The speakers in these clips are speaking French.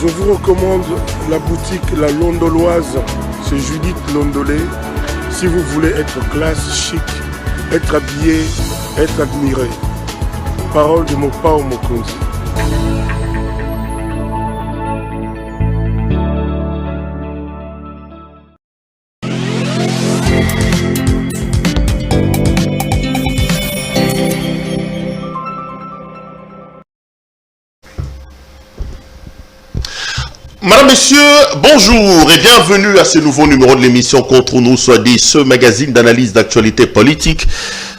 Je vous recommande la boutique La Londoloise, c'est Judith Londolé. Si vous voulez être classe, chic, être habillé, être admiré. Parole de Mopao Mokonzi. Madame, Messieurs, bonjour et bienvenue à ce nouveau numéro de l'émission Contre nous soit dit, ce magazine d'analyse d'actualité politique,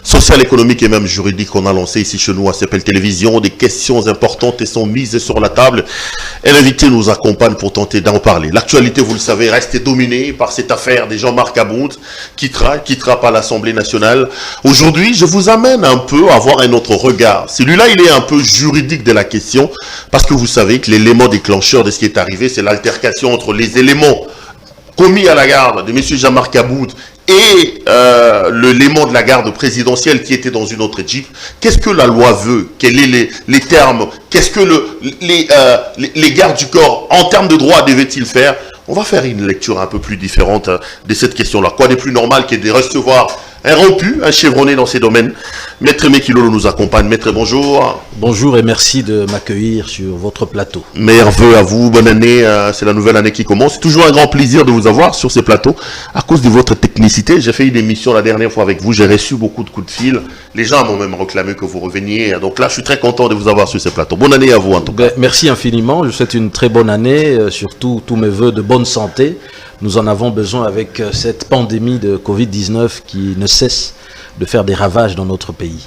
sociale, économique et même juridique qu'on a lancé ici chez nous à CPL Télévision. Des questions importantes sont mises sur la table et l'invité nous accompagne pour tenter d'en parler. L'actualité, vous le savez, reste dominée par cette affaire de Jean-Marc Aboud qui quittera pas l'Assemblée nationale. Aujourd'hui, je vous amène un peu à voir un autre regard. Celui-là, il est un peu juridique de la question parce que vous savez que l'élément déclencheur de ce qui est arrivé, c'est l'altercation entre les éléments commis à la garde de M. Jean-Marc Aboud et l'élément de la garde présidentielle qui était dans une autre Jeep. Qu'est-ce que la loi veut? Quels sont les termes? Qu'est-ce que les gardes du corps, en termes de droit, devaient-ils faire? On va faire une lecture un peu plus différente de cette question-là. Quoi de plus normal que de recevoir un rompu, un chevronné dans ces domaines? Maître Mekilolo nous accompagne. Maître, bonjour. Bonjour et merci de m'accueillir sur votre plateau. Meilleurs vœux à vous, bonne année, c'est la nouvelle année qui commence. C'est toujours un grand plaisir de vous avoir sur ces plateaux. À cause de votre technicité, j'ai fait une émission la dernière fois avec vous, j'ai reçu beaucoup de coups de fil. Les gens m'ont même réclamé que vous reveniez. Donc là, je suis très content de vous avoir sur ces plateaux. Bonne année à vous en tout cas. Merci infiniment, je vous souhaite une très bonne année, surtout tous mes vœux de bonne santé. Nous en avons besoin avec cette pandémie de Covid-19 qui ne cesse de faire des ravages dans notre pays.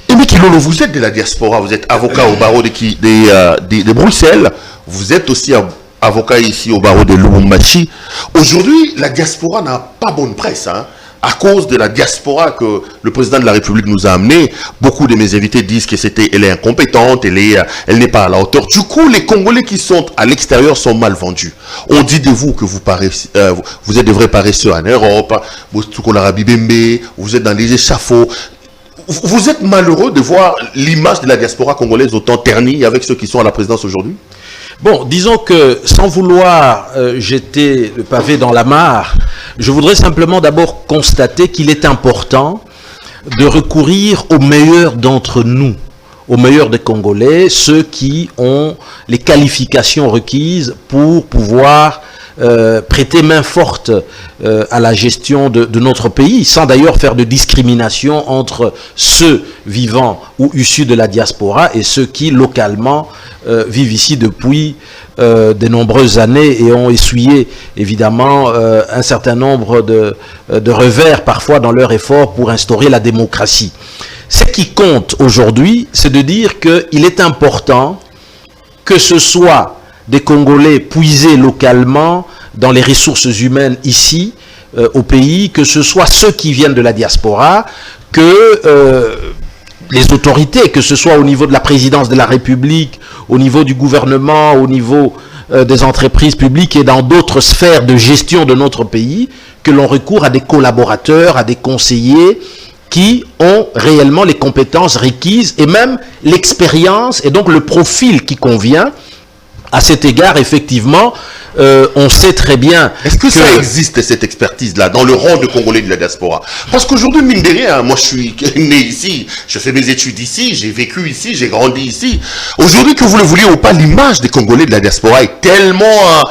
Et Mekilolo, vous êtes de la diaspora, vous êtes avocat au barreau de Bruxelles, vous êtes aussi avocat ici au barreau de Lubumbashi. Aujourd'hui, la diaspora n'a pas bonne presse, hein. À cause de la diaspora que le président de la République nous a amené, beaucoup de mes invités disent que elle est incompétente, elle n'est pas à la hauteur. Du coup, les Congolais qui sont à l'extérieur sont mal vendus. On dit de vous que vous êtes des vrais paresseux en Europe, vous êtes dans les échafauds. Vous êtes malheureux de voir l'image de la diaspora congolaise autant ternie avec ceux qui sont à la présidence aujourd'hui? Bon, disons que sans vouloir jeter le pavé dans la mare, je voudrais simplement d'abord constater qu'il est important de recourir aux meilleurs d'entre nous, aux meilleurs des Congolais, ceux qui ont les qualifications requises pour pouvoir prêter main forte à la gestion de notre pays, sans d'ailleurs faire de discrimination entre ceux vivant ou issus de la diaspora et ceux qui, localement, vivent ici depuis de nombreuses années et ont essuyé, évidemment, un certain nombre de revers, parfois, dans leur effort pour instaurer la démocratie. Ce qui compte aujourd'hui, c'est de dire qu'il est important que ce soit des Congolais puisés localement dans les ressources humaines ici, au pays, que ce soit ceux qui viennent de la diaspora, que les autorités, que ce soit au niveau de la présidence de la République, au niveau du gouvernement, au niveau des entreprises publiques et dans d'autres sphères de gestion de notre pays, que l'on recourt à des collaborateurs, à des conseillers qui ont réellement les compétences requises et même l'expérience et donc le profil qui convient. À cet égard, effectivement, on sait très bien... Est-ce que ça existe, cette expertise-là, dans le rang de Congolais de la diaspora? Parce qu'aujourd'hui, mine de rien, moi je suis né ici, je fais mes études ici, j'ai vécu ici, j'ai grandi ici. Aujourd'hui, que vous le vouliez ou pas, l'image des Congolais de la diaspora est tellement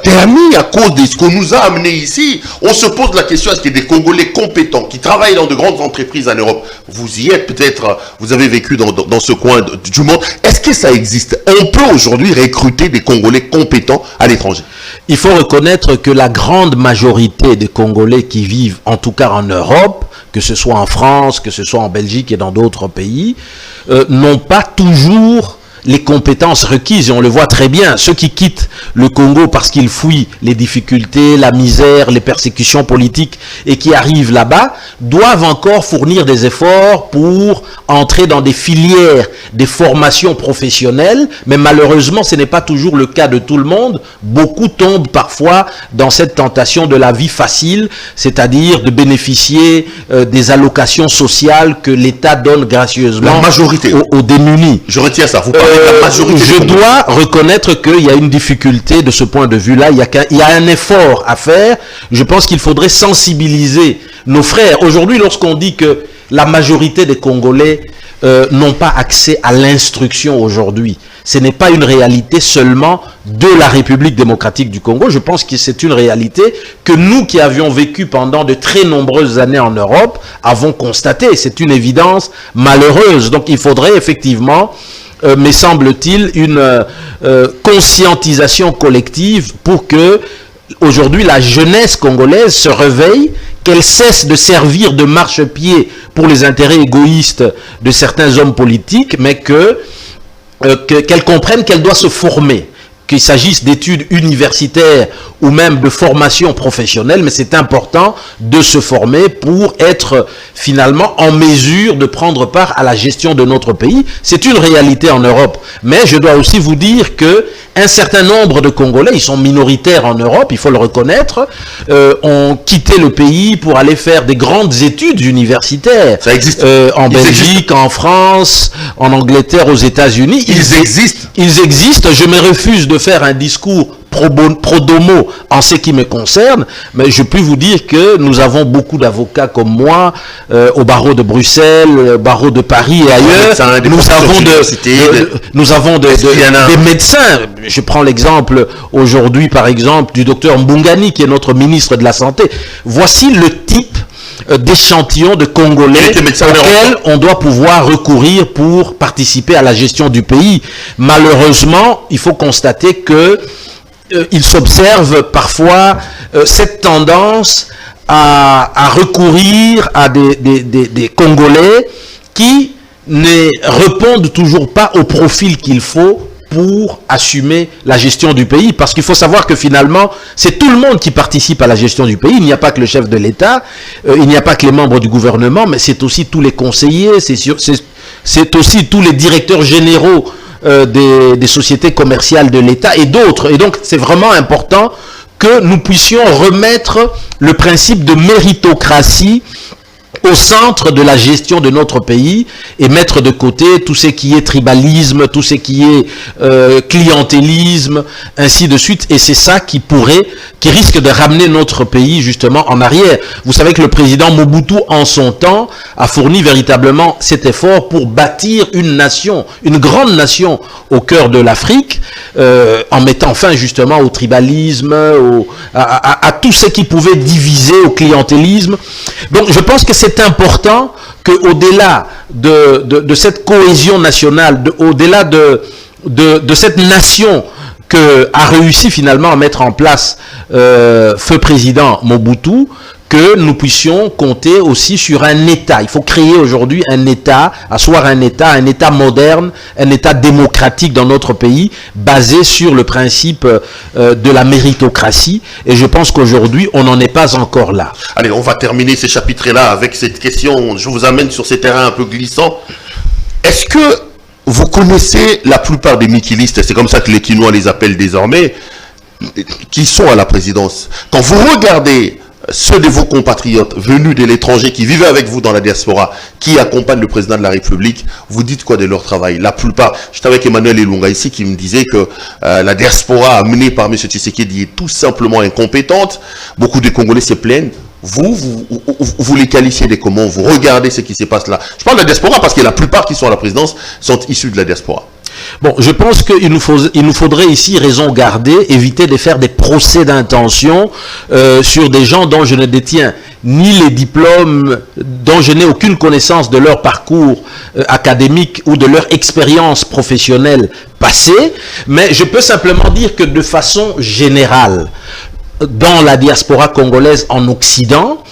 ternie à cause de ce qu'on nous a amené ici. On se pose la question, est-ce qu'il y a des Congolais compétents qui travaillent dans de grandes entreprises en Europe? Vous y êtes peut-être, vous avez vécu dans ce coin du monde. Est-ce que ça existe? On peut aujourd'hui recruter des Congolais compétents à l'étranger? Il faut reconnaître que la grande majorité des Congolais qui vivent, en tout cas en Europe, que ce soit en France, que ce soit en Belgique et dans d'autres pays, n'ont pas toujours les compétences requises, et on le voit très bien. Ceux qui quittent le Congo parce qu'ils fuient les difficultés, la misère, les persécutions politiques et qui arrivent là-bas, doivent encore fournir des efforts pour entrer dans des filières, des formations professionnelles, mais malheureusement ce n'est pas toujours le cas de tout le monde. Beaucoup tombent parfois dans cette tentation de la vie facile, c'est-à-dire de bénéficier des allocations sociales que l'État donne gracieusement la majorité aux démunis. Je retiens ça, vous parlez la majorité je dois reconnaître qu'il y a une difficulté de ce point de vue-là. Il y a un effort à faire. Je pense qu'il faudrait sensibiliser nos frères. Aujourd'hui, lorsqu'on dit que la majorité des Congolais n'ont pas accès à l'instruction aujourd'hui, ce n'est pas une réalité seulement de la République démocratique du Congo. Je pense que c'est une réalité que nous qui avions vécu pendant de très nombreuses années en Europe avons constaté. C'est une évidence malheureuse. Donc il faudrait effectivement, me semble-t-il, une conscientisation collective pour que aujourd'hui la jeunesse congolaise se réveille, qu'elle cesse de servir de marchepied pour les intérêts égoïstes de certains hommes politiques, mais qu'elle comprenne qu'elle doit se former, qu'il s'agisse d'études universitaires ou même de formation professionnelle, mais c'est important de se former pour être finalement en mesure de prendre part à la gestion de notre pays. C'est une réalité en Europe, mais je dois aussi vous dire que un certain nombre de Congolais, ils sont minoritaires en Europe, il faut le reconnaître, ont quitté le pays pour aller faire des grandes études universitaires. Ça existe. En Belgique, en France, en Angleterre, aux États-Unis. Ils existent. Ils existent. Je me refuse de faire un discours pro domo en ce qui me concerne, mais je peux vous dire que nous avons beaucoup d'avocats comme moi au barreau de Bruxelles, au barreau de Paris et ailleurs. Nous avons des médecins. Je prends l'exemple aujourd'hui, par exemple, du docteur Mbungani, qui est notre ministre de la Santé. Voici le type d'échantillons de Congolais auxquels on doit pouvoir recourir pour participer à la gestion du pays. Malheureusement, il faut constater que il s'observe parfois cette tendance à recourir à des Congolais qui ne répondent toujours pas au profil qu'il faut pour assumer la gestion du pays, parce qu'il faut savoir que finalement, c'est tout le monde qui participe à la gestion du pays. Il n'y a pas que le chef de l'État, il n'y a pas que les membres du gouvernement, mais c'est aussi tous les conseillers, c'est aussi tous les directeurs généraux des sociétés commerciales de l'État et d'autres. Et donc, c'est vraiment important que nous puissions remettre le principe de méritocratie au centre de la gestion de notre pays et mettre de côté tout ce qui est tribalisme, tout ce qui est clientélisme, ainsi de suite. Et c'est ça qui risque de ramener notre pays justement en arrière. Vous savez que le président Mobutu, en son temps, a fourni véritablement cet effort pour bâtir une nation, une grande nation au cœur de l'Afrique, en mettant fin justement au tribalisme, à tout ce qui pouvait diviser, au clientélisme. Donc je pense que c'est important qu'au-delà de cette cohésion nationale, au-delà de cette nation a réussi finalement à mettre en place feu président Mobutu, que nous puissions compter aussi sur un État. Il faut créer aujourd'hui un État, asseoir un État moderne, un État démocratique dans notre pays, basé sur le principe de la méritocratie. Et je pense qu'aujourd'hui, on n'en est pas encore là. Allez, on va terminer ces chapitres-là avec cette question. Je vous amène sur ces terrains un peu glissants. Est-ce que vous connaissez la plupart des mikilistes, c'est comme ça que les Quinois les appellent désormais, qui sont à la présidence? Quand vous regardez ceux de vos compatriotes venus de l'étranger qui vivaient avec vous dans la diaspora, qui accompagnent le président de la République, vous dites quoi de leur travail? La plupart, j'étais avec Emmanuel Elunga ici qui me disait que la diaspora amenée par M. Tshisekedi est tout simplement incompétente. Beaucoup de Congolais se plaignent. Vous les qualifiez de comment? Vous regardez ce qui se passe là. Je parle de la diaspora parce que la plupart qui sont à la présidence sont issus de la diaspora. Bon, je pense qu'il nous faudrait ici raison garder, éviter de faire des procès d'intention sur des gens dont je ne détiens ni les diplômes, dont je n'ai aucune connaissance de leur parcours académique ou de leur expérience professionnelle passée, mais je peux simplement dire que de façon générale, dans la diaspora congolaise en Occident,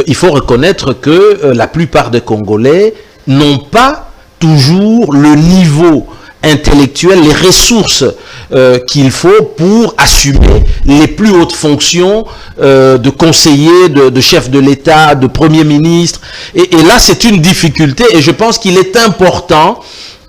il faut reconnaître que la plupart des Congolais n'ont pas toujours le niveau intellectuel, les ressources qu'il faut pour assumer les plus hautes fonctions de conseiller, de chef de l'État, de premier ministre. Et là, c'est une difficulté et je pense qu'il est important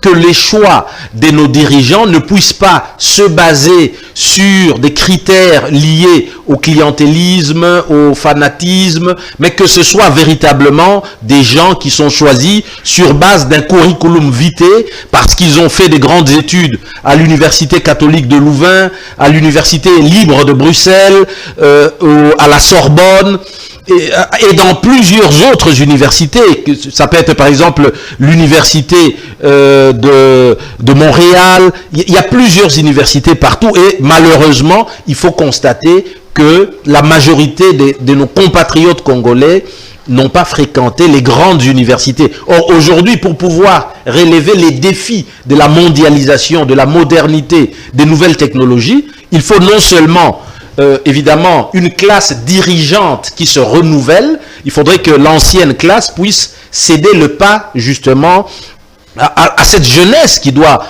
que les choix de nos dirigeants ne puissent pas se baser sur des critères liés au clientélisme, au fanatisme, mais que ce soit véritablement des gens qui sont choisis sur base d'un curriculum vitae, parce qu'ils ont fait des grandes études à l'Université catholique de Louvain, à l'Université libre de Bruxelles, à la Sorbonne, et dans plusieurs autres universités. Ça peut être par exemple l'université de Montréal. Il y a plusieurs universités partout, et malheureusement il faut constater que la majorité de nos compatriotes congolais n'ont pas fréquenté les grandes universités. Or, aujourd'hui, pour pouvoir relever les défis de la mondialisation, de la modernité, des nouvelles technologies, il faut non seulement évidemment une classe dirigeante qui se renouvelle. Il faudrait que l'ancienne classe puisse céder le pas justement à cette jeunesse qui doit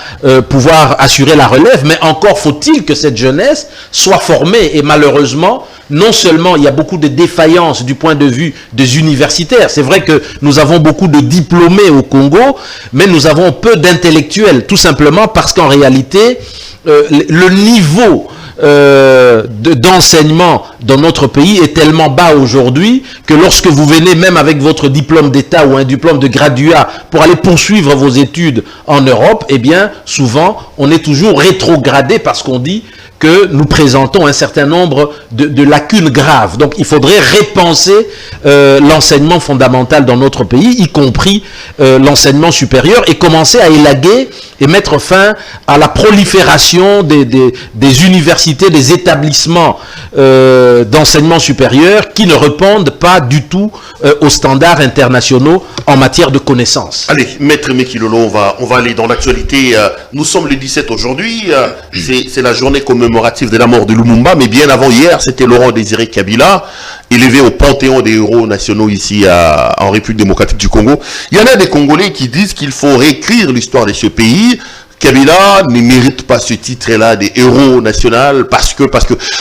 pouvoir assurer la relève, mais encore faut-il que cette jeunesse soit formée. Et malheureusement, non seulement il y a beaucoup de défaillances du point de vue des universitaires, c'est vrai que nous avons beaucoup de diplômés au Congo, mais nous avons peu d'intellectuels, tout simplement parce qu'en réalité, le niveau d'enseignement dans notre pays est tellement bas aujourd'hui que lorsque vous venez même avec votre diplôme d'État ou un diplôme de graduat pour aller poursuivre vos études en Europe, eh bien souvent on est toujours rétrogradé parce qu'on dit que nous présentons un certain nombre de lacunes graves. Donc il faudrait repenser l'enseignement fondamental dans notre pays, y compris l'enseignement supérieur, et commencer à élaguer et mettre fin à la prolifération des universités, des établissements d'enseignement supérieur qui ne répondent pas du tout aux standards internationaux en matière de connaissances. Allez, Maître Mekilolo, on va aller dans l'actualité. Nous sommes le 17 aujourd'hui, c'est la journée commémorative de la mort de Lumumba, mais bien avant hier, c'était Laurent Désiré Kabila, élevé au panthéon des héros nationaux ici en République démocratique du Congo. Il y en a des Congolais qui disent qu'il faut réécrire l'histoire de ce pays. Kabila ne mérite pas ce titre-là des héros national parce que,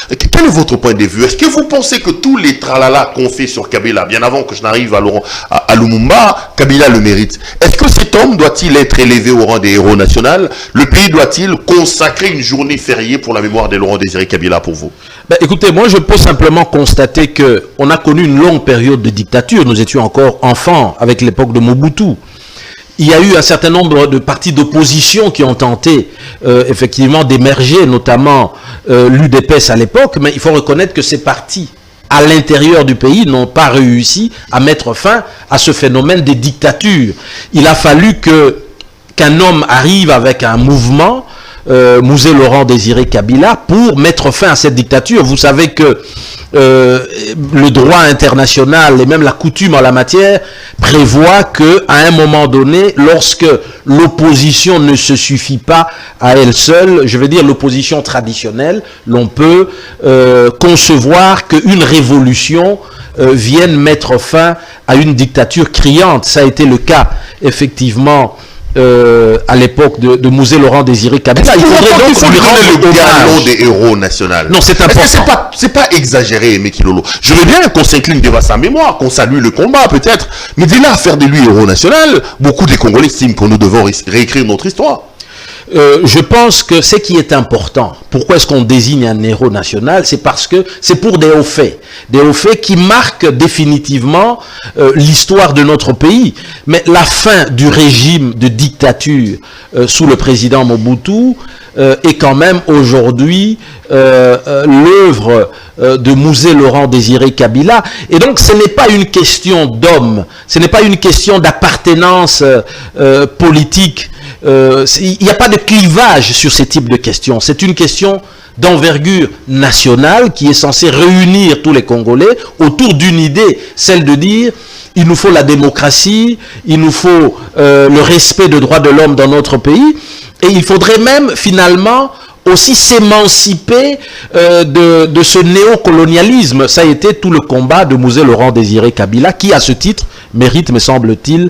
quel est votre point de vue? Est-ce que vous pensez que tous les tralala qu'on fait sur Kabila, bien avant que je n'arrive à Lumumba, Kabila le mérite? Est-ce que cet homme doit-il être élevé au rang des héros national? Le pays doit-il consacrer une journée fériée pour la mémoire de Laurent Désiré Kabila pour vous? Écoutez, moi je peux simplement constater qu'on a connu une longue période de dictature. Nous étions encore enfants avec l'époque de Mobutu. Il y a eu un certain nombre de partis d'opposition qui ont tenté effectivement d'émerger, notamment l'UDPS à l'époque, mais il faut reconnaître que ces partis à l'intérieur du pays n'ont pas réussi à mettre fin à ce phénomène des dictatures. Il a fallu qu'un homme arrive avec un mouvement, Mouzé Laurent Désiré Kabila, pour mettre fin à cette dictature. Vous savez que le droit international et même la coutume en la matière prévoit qu'à un moment donné, lorsque l'opposition ne se suffit pas à elle seule, je veux dire l'opposition traditionnelle, l'on peut concevoir qu'une révolution vienne mettre fin à une dictature criante. Ça a été le cas effectivement à l'époque de Mouzé Laurent Désiré Kabila. Il faudrait donc lui rendre le galon des héros nationaux. Non, c'est important. C'est pas exagéré, Mekilolo. Je veux bien qu'on s'incline devant sa mémoire, qu'on salue le combat peut-être, mais dès là à faire de lui héros national, beaucoup des Congolais estiment que nous devons réécrire notre histoire. Je pense que ce qui est important, pourquoi est-ce qu'on désigne un héros national, c'est parce que c'est pour des hauts faits qui marquent définitivement l'histoire de notre pays. Mais la fin du régime de dictature sous le président Mobutu est quand même aujourd'hui l'œuvre de Mouzé Laurent Désiré Kabila. Et donc ce n'est pas une question d'homme, ce n'est pas une question d'appartenance politique. Il n'y a pas de clivage sur ces types de questions. C'est une question d'envergure nationale qui est censée réunir tous les Congolais autour d'une idée, celle de dire il nous faut la démocratie, il nous faut le respect des droits de l'homme dans notre pays, et il faudrait même finalement aussi s'émanciper de ce néocolonialisme. Ça a été tout le combat de Mouzé Laurent Désiré Kabila qui, à ce titre, mérite, me semble-t-il,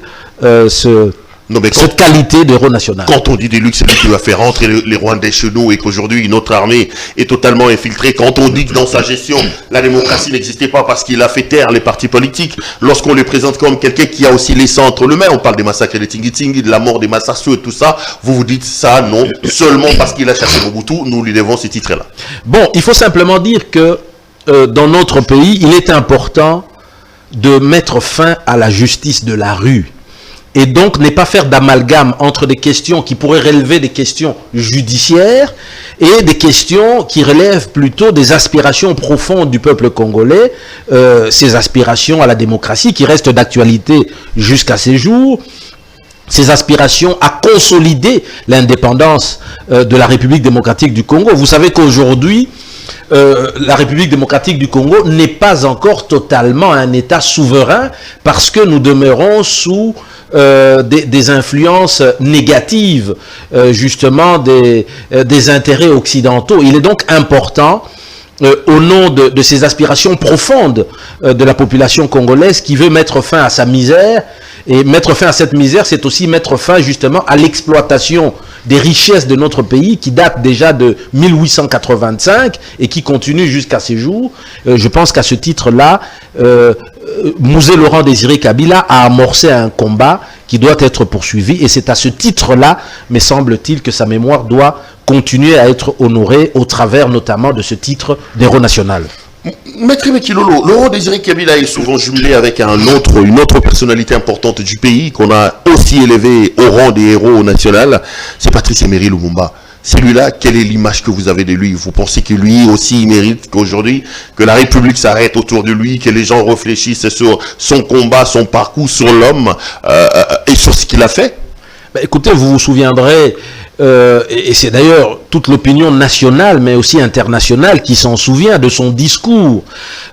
Non, mais cette qualité d'héros national. Quand on dit des luxe, c'est lui qui va faire rentrer les Rwandais chez nous et qu'aujourd'hui notre armée est totalement infiltrée. Quand on dit que dans sa gestion, la démocratie n'existait pas parce qu'il a fait taire les partis politiques, lorsqu'on le présente comme quelqu'un qui a aussi laissé entre les mains, on parle des massacres de Tingi-Tingi, de la mort des Massassou et tout ça, vous vous dites ça, non, seulement parce qu'il a chassé Mobutu, nous lui devons ces titres-là. Bon, il faut simplement dire que dans notre pays, il est important de mettre fin à la justice de la rue. Et donc, ne pas faire d'amalgame entre des questions qui pourraient relever des questions judiciaires et des questions qui relèvent plutôt des aspirations profondes du peuple congolais, ces aspirations à la démocratie qui restent d'actualité jusqu'à ces jours, ces aspirations à consolider l'indépendance de la République démocratique du Congo. Vous savez qu'aujourd'hui, la République démocratique du Congo n'est pas encore totalement un État souverain parce que nous demeurons sous des influences négatives, justement des intérêts occidentaux. Il est donc important, au nom de ces aspirations profondes de la population congolaise qui veut mettre fin à sa misère, et mettre fin à cette misère, c'est aussi mettre fin justement à l'exploitation des richesses de notre pays qui datent déjà de 1885 et qui continuent jusqu'à ces jours. Je pense qu'à ce titre-là, Mouzé Laurent Désiré Kabila a amorcé un combat qui doit être poursuivi et c'est à ce titre-là, me semble-t-il, que sa mémoire doit continuer à être honorée au travers notamment de ce titre d'héros national. Maître Mekilolo, Laurent Désiré Kabila est souvent jumelé avec une autre personnalité importante du pays qu'on a aussi élevé au rang des héros national, c'est Patrice Emery Lumumba. Celui-là, quelle est l'image que vous avez de lui? Vous pensez que lui aussi il mérite qu'aujourd'hui, que la République s'arrête autour de lui, que les gens réfléchissent sur son combat, son parcours, sur l'homme et sur ce qu'il a fait? Ben, écoutez, vous vous souviendrez, et c'est d'ailleurs toute l'opinion nationale, mais aussi internationale, qui s'en souvient de son discours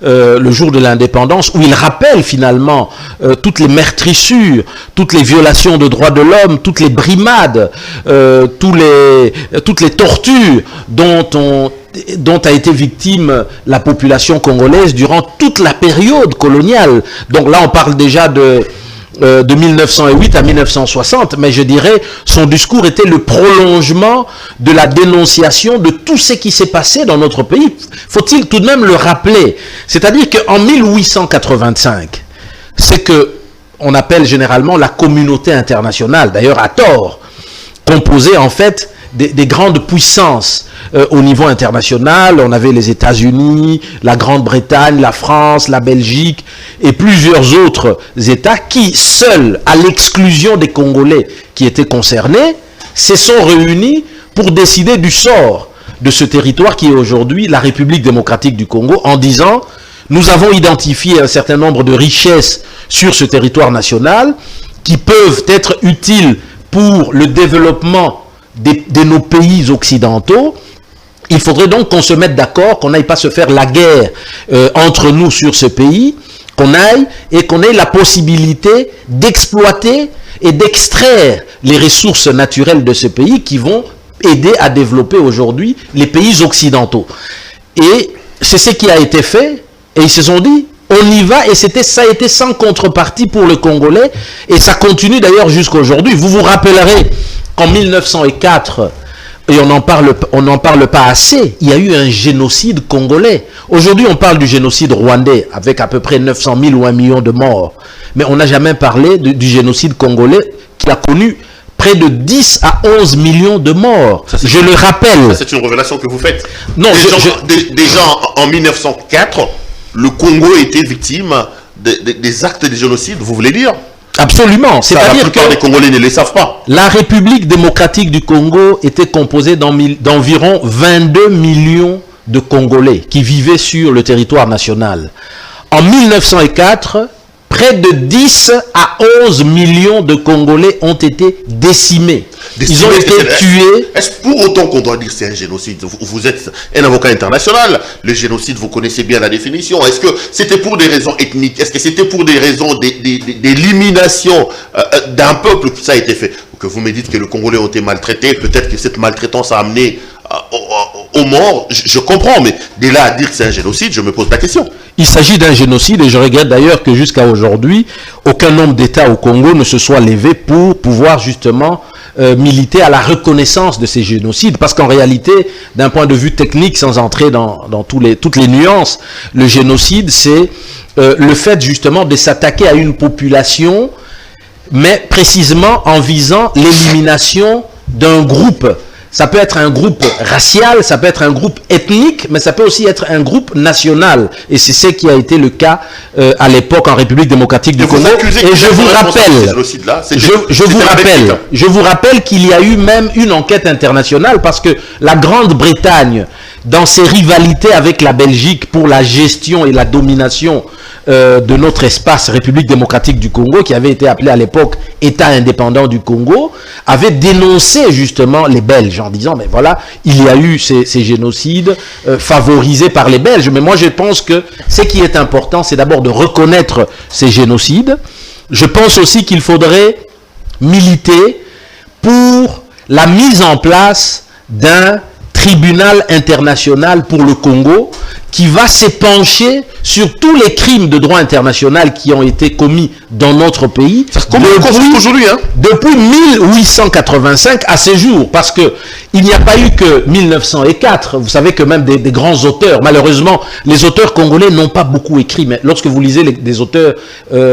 le jour de l'indépendance, où il rappelle finalement toutes les meurtrissures, toutes les violations de droits de l'homme, toutes les brimades, toutes les tortures dont a été victime la population congolaise durant toute la période coloniale. Donc là, on parle déjà de 1908 à 1960, mais je dirais son discours était le prolongement de la dénonciation de tout ce qui s'est passé dans notre pays. Faut-il tout de même le rappeler? C'est-à-dire qu'en 1885, c'est que on appelle généralement la communauté internationale, d'ailleurs à tort, composée en fait des grandes puissances au niveau international. On avait les États-Unis, la Grande-Bretagne, la France, la Belgique et plusieurs autres États qui, seuls, à l'exclusion des Congolais qui étaient concernés, se sont réunis pour décider du sort de ce territoire qui est aujourd'hui la République démocratique du Congo, en disant: nous avons identifié un certain nombre de richesses sur ce territoire national qui peuvent être utiles pour le développement de nos pays occidentaux. Il faudrait donc qu'on se mette d'accord, qu'on n'aille pas se faire la guerre entre nous sur ce pays, qu'on aille et qu'on ait la possibilité d'exploiter et d'extraire les ressources naturelles de ce pays qui vont aider à développer aujourd'hui les pays occidentaux. Et c'est ce qui a été fait, et ils se sont dit: on y va, et ça a été sans contrepartie pour le Congolais, et ça continue d'ailleurs jusqu'à aujourd'hui. Vous vous rappellerez qu'en 1904, et on n'en parle pas assez, il y a eu un génocide congolais. Aujourd'hui, on parle du génocide rwandais, avec à peu près 900 000 ou 1 million de morts. Mais on n'a jamais parlé du génocide congolais qui a connu près de 10 à 11 millions de morts. Ça, je le rappelle. C'est une révélation que vous faites. Non, déjà en 1904, le Congo était victime des actes de génocide, vous voulez dire? Absolument. C'est-à-dire que les Congolais ne le savent pas. La République démocratique du Congo était composée d'environ 22 millions de Congolais qui vivaient sur le territoire national. En 1904, près de 10 à 11 millions de Congolais ont été décimés. Ils ont été tués. Est-ce pour autant qu'on doit dire que c'est un génocide? Vous êtes un avocat international. Le génocide, vous connaissez bien la définition. Est-ce que c'était pour des raisons ethniques? Est-ce que c'était pour des raisons d'élimination d'un peuple que ça a été fait? Que vous me dites que les Congolais ont été maltraités. Peut-être que cette maltraitance a amené aux morts, je comprends, mais dès là à dire que c'est un génocide, je me pose la question. Il s'agit d'un génocide et je regrette d'ailleurs que jusqu'à aujourd'hui, aucun nombre d'États au Congo ne se soit levé pour pouvoir justement militer à la reconnaissance de ces génocides. Parce qu'en réalité, d'un point de vue technique, sans entrer dans toutes les nuances, le génocide, c'est le fait justement de s'attaquer à une population, mais précisément en visant l'élimination d'un groupe. Ça peut être un groupe racial, ça peut être un groupe ethnique, mais ça peut aussi être un groupe national. Et c'est ce qui a été le cas à l'époque en République démocratique du Congo. Et je vous rappelle qu'il y a eu même une enquête internationale parce que la Grande-Bretagne, dans ses rivalités avec la Belgique pour la gestion et la domination de notre espace République démocratique du Congo, qui avait été appelé à l'époque État indépendant du Congo, avait dénoncé justement les Belges en disant, mais voilà, il y a eu ces génocides favorisés par les Belges. Mais moi je pense que ce qui est important, c'est d'abord de reconnaître ces génocides. Je pense aussi qu'il faudrait militer pour la mise en place d'un tribunal international pour le Congo qui va s'épancher sur tous les crimes de droit international qui ont été commis dans notre pays depuis 1885 à ce jour, parce que il n'y a pas eu que 1904. Vous savez que même des grands auteurs, malheureusement, les auteurs congolais n'ont pas beaucoup écrit, mais lorsque vous lisez des auteurs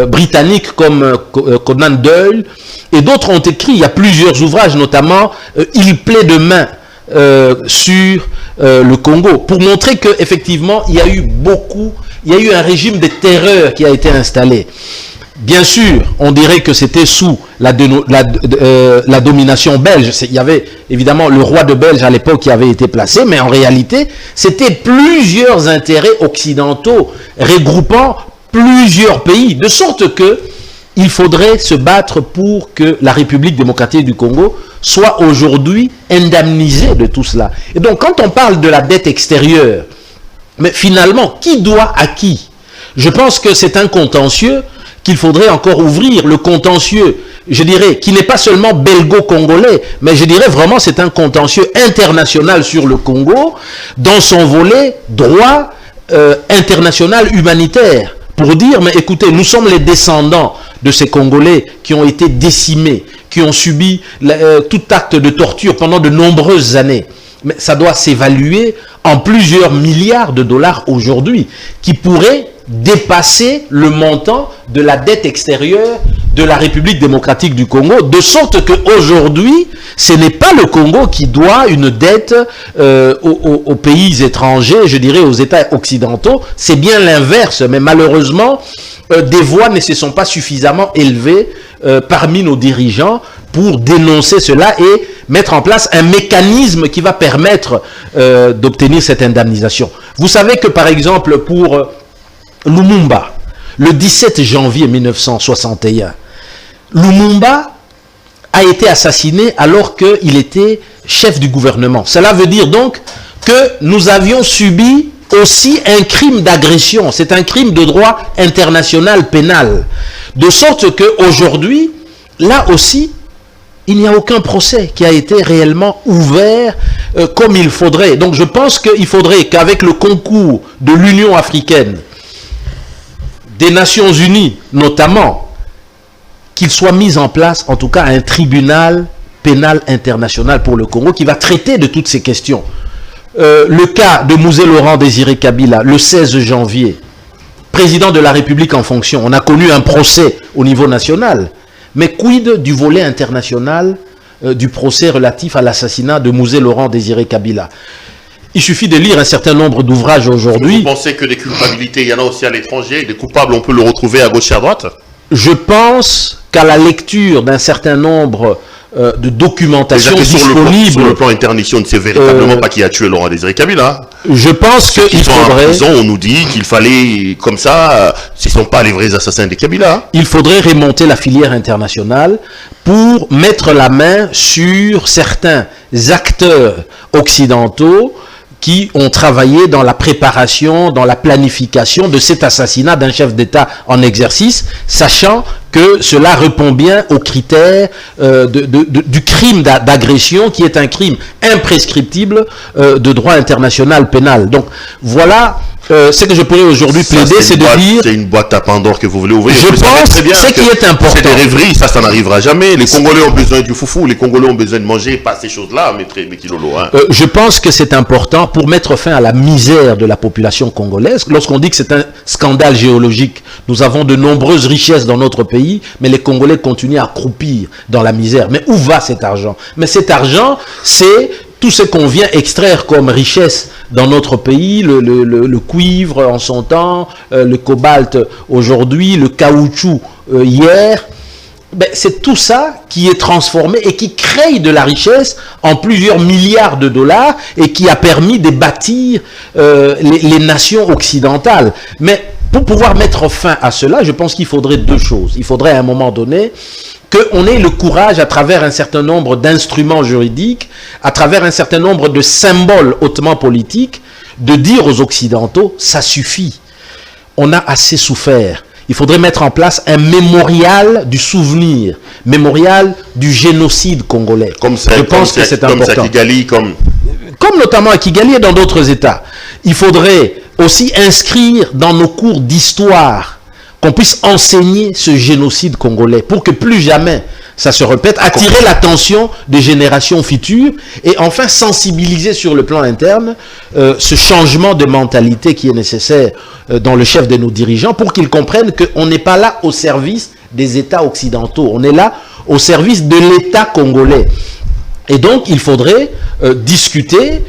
britanniques comme Conan Doyle et d'autres ont écrit, il y a plusieurs ouvrages, notamment Il plaît de main sur le Congo, pour montrer que effectivement il y a eu un régime de terreur qui a été installé. Bien sûr, on dirait que c'était sous la domination belge. Il y avait évidemment le roi de Belge à l'époque qui avait été placé, mais en réalité, c'était plusieurs intérêts occidentaux regroupant plusieurs pays, de sorte que il faudrait se battre pour que la République démocratique du Congo soit aujourd'hui indemnisée de tout cela. Et donc, quand on parle de la dette extérieure, mais finalement, qui doit à qui? Je pense que c'est un contentieux qu'il faudrait encore ouvrir. Le contentieux, je dirais, qui n'est pas seulement belgo-congolais, mais je dirais vraiment c'est un contentieux international sur le Congo, dans son volet droit international humanitaire. Pour dire, mais écoutez, nous sommes les descendants de ces Congolais qui ont été décimés, qui ont subi tout acte de torture pendant de nombreuses années. Mais ça doit s'évaluer en plusieurs milliards de dollars aujourd'hui, qui pourraient dépasser le montant de la dette extérieure de la République démocratique du Congo, de sorte qu'aujourd'hui, ce n'est pas le Congo qui doit une dette aux pays étrangers, je dirais aux États occidentaux, c'est bien l'inverse, mais malheureusement, des voix ne se sont pas suffisamment élevées parmi nos dirigeants pour dénoncer cela et mettre en place un mécanisme qui va permettre d'obtenir cette indemnisation. Vous savez que par exemple pour Lumumba, le 17 janvier 1961, Lumumba a été assassiné alors qu'il était chef du gouvernement. Cela veut dire donc que nous avions subi aussi un crime d'agression. C'est un crime de droit international pénal. De sorte qu'aujourd'hui, là aussi, il n'y a aucun procès qui a été réellement ouvert comme il faudrait. Donc je pense qu'il faudrait qu'avec le concours de l'Union africaine, des Nations Unies notamment, qu'il soit mis en place en tout cas un tribunal pénal international pour le Congo qui va traiter de toutes ces questions. Le cas de Mouzé Laurent Désiré Kabila, le 16 janvier, président de la République en fonction, on a connu un procès au niveau national, mais quid du volet international du procès relatif à l'assassinat de Mouzé Laurent Désiré Kabila? Il suffit de lire un certain nombre d'ouvrages aujourd'hui. Vous pensez que des culpabilités, il y en a aussi à l'étranger, des coupables, on peut le retrouver à gauche et à droite? Je pense qu'à la lecture d'un certain nombre de documentation disponible. Sur le plan international, c'est véritablement pas qui a tué Laurent Désiré Kabila. Je pense qu'il faudrait... En prison, on nous dit qu'il fallait, comme ça, ce ne sont pas les vrais assassins des Kabila. Il faudrait remonter la filière internationale pour mettre la main sur certains acteurs occidentaux qui ont travaillé dans la préparation, dans la planification de cet assassinat d'un chef d'État en exercice, sachant que cela répond bien aux critères du crime d'agression, qui est un crime imprescriptible de droit international pénal. Donc voilà ce que je pourrais aujourd'hui plaider, c'est de dire... C'est une boîte à Pandore que vous voulez ouvrir. Je pense que ce qui est important... C'est des rêveries, ça n'arrivera jamais. Les Congolais ont besoin du foufou, les Congolais ont besoin de manger, pas ces choses-là, Kilolo. Hein. Je pense que c'est important pour mettre fin à la misère de la population congolaise. Lorsqu'on dit que c'est un scandale géologique, nous avons de nombreuses richesses dans notre pays, mais les Congolais continuent à croupir dans la misère. Mais où va cet argent? Mais cet argent, c'est tout ce qu'on vient extraire comme richesse dans notre pays, le cuivre en son temps, le cobalt aujourd'hui, le caoutchouc hier. Ben, c'est tout ça qui est transformé et qui crée de la richesse en plusieurs milliards de dollars et qui a permis de bâtir les nations occidentales. Mais pour pouvoir mettre fin à cela, je pense qu'il faudrait deux choses. Il faudrait à un moment donné qu'on ait le courage, à travers un certain nombre d'instruments juridiques, à travers un certain nombre de symboles hautement politiques, de dire aux Occidentaux, ça suffit. On a assez souffert. Il faudrait mettre en place un mémorial du souvenir, mémorial du génocide congolais. Je pense que c'est important. Comme à Kigali, comme notamment à Kigali et dans d'autres États. Il faudrait aussi inscrire dans nos cours d'histoire qu'on puisse enseigner ce génocide congolais pour que plus jamais ça se répète, attirer l'attention des générations futures et enfin sensibiliser sur le plan interne ce changement de mentalité qui est nécessaire dans le chef de nos dirigeants pour qu'ils comprennent qu'on n'est pas là au service des États occidentaux, on est là au service de l'État congolais. Et donc, il faudrait discuter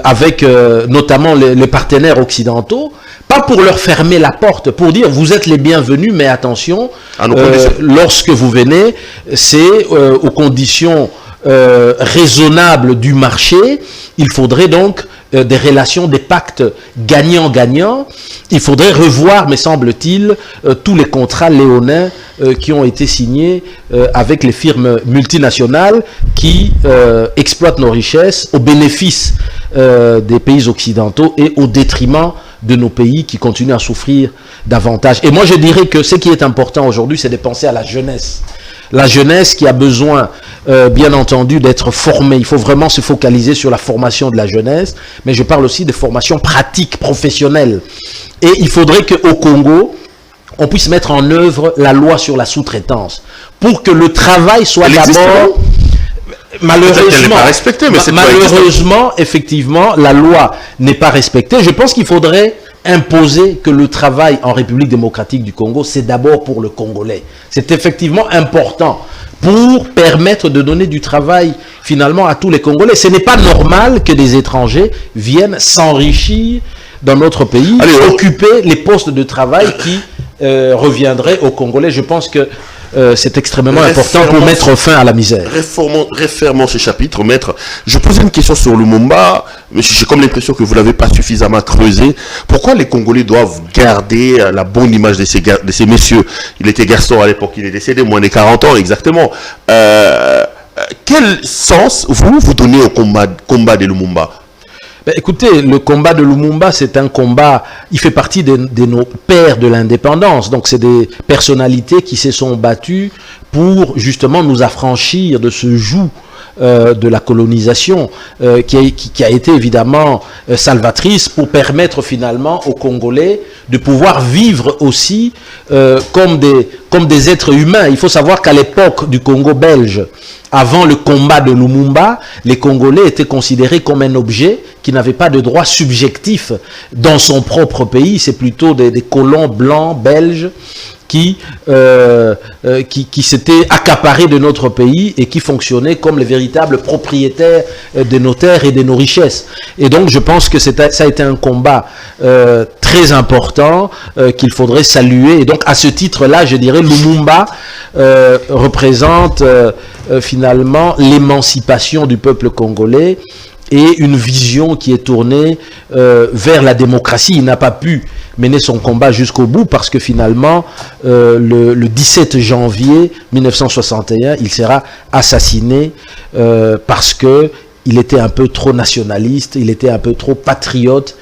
avec notamment les partenaires occidentaux, pas pour leur fermer la porte, pour dire vous êtes les bienvenus, mais attention, lorsque vous venez, c'est aux conditions raisonnables du marché. Il faudrait donc des relations, des pactes gagnant-gagnant. Il faudrait revoir, me semble-t-il, tous les contrats léonins qui ont été signés avec les firmes multinationales qui exploitent nos richesses au bénéfice des pays occidentaux et au détriment de nos pays qui continuent à souffrir davantage. Et moi, je dirais que ce qui est important aujourd'hui, c'est de penser à la jeunesse. La jeunesse qui a besoin, bien entendu, d'être formée. Il faut vraiment se focaliser sur la formation de la jeunesse, mais je parle aussi de formation pratique, professionnelle. Et il faudrait qu'au Congo, on puisse mettre en œuvre la loi sur la sous-traitance pour que le travail soit d'abord... Malheureusement, effectivement, la loi n'est pas respectée. Je pense qu'il faudrait imposer que le travail en République démocratique du Congo, c'est d'abord pour le Congolais. C'est effectivement important pour permettre de donner du travail finalement à tous les Congolais. Ce n'est pas normal que des étrangers viennent s'enrichir dans notre pays, occuper les postes de travail qui reviendraient aux Congolais. Je pense que c'est extrêmement important pour mettre fin à la misère. Refermons ce chapitre, maître. Je posais une question sur Lumumba, mais j'ai comme l'impression que vous ne l'avez pas suffisamment creusé. Pourquoi les Congolais doivent garder la bonne image de ces messieurs? Il était garçon à l'époque, il est décédé, moins de 40 ans exactement. Quel sens vous donnez au combat de Lumumba? Écoutez, le combat de Lumumba, c'est un combat, il fait partie de nos pères de l'indépendance. Donc, c'est des personnalités qui se sont battues pour justement nous affranchir de ce joug de la colonisation qui a été évidemment salvatrice pour permettre finalement aux Congolais de pouvoir vivre aussi comme des êtres humains. Il faut savoir qu'à l'époque du Congo belge, avant le combat de Lumumba, les Congolais étaient considérés comme un objet qui n'avait pas de droit subjectif dans son propre pays. C'est plutôt des colons blancs belges qui s'étaient accaparés de notre pays et qui fonctionnaient comme les véritables propriétaires de nos terres et de nos richesses. Et donc je pense que ça a été un combat très important qu'il faudrait saluer. Et donc à ce titre-là, je dirais Lumumba représente finalement l'émancipation du peuple congolais et une vision qui est tournée vers la démocratie. Il n'a pas pu mener son combat jusqu'au bout parce que finalement, le 17 janvier 1961, il sera assassiné parce que il était un peu trop nationaliste, il était un peu trop patriote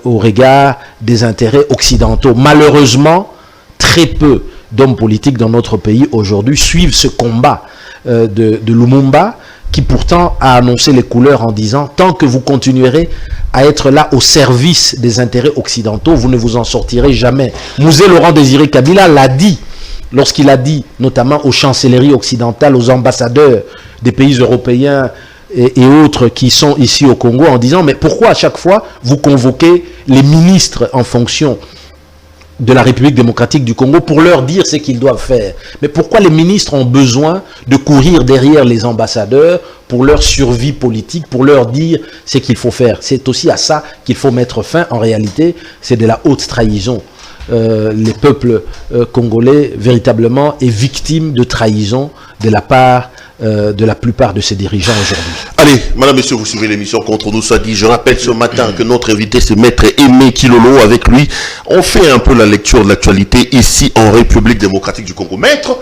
au regard des intérêts occidentaux. Malheureusement, très peu d'hommes politiques dans notre pays aujourd'hui suivent ce combat de Lumumba, qui pourtant a annoncé les couleurs en disant « Tant que vous continuerez à être là au service des intérêts occidentaux, vous ne vous en sortirez jamais ». Mouzé Laurent-Désiré Kabila l'a dit, lorsqu'il a dit, notamment aux chancelleries occidentales, aux ambassadeurs des pays européens et autres qui sont ici au Congo, en disant « Mais pourquoi à chaque fois vous convoquez les ministres en fonction de la République démocratique du Congo pour leur dire ce qu'ils doivent faire? Mais pourquoi les ministres ont besoin de courir derrière les ambassadeurs pour leur survie politique, pour leur dire ce qu'il faut faire? C'est aussi à ça qu'il faut mettre fin. En réalité, c'est de la haute trahison. Les peuples congolais, véritablement, est victime de trahison de la part de la plupart de ces dirigeants aujourd'hui. Allez, madame, monsieur, vous suivez l'émission Contre nous, soit dit. Je rappelle ce matin que notre invité, c'est Maître Aimé Kilolo. Avec lui, on fait un peu la lecture de l'actualité ici en République démocratique du Congo. Maître,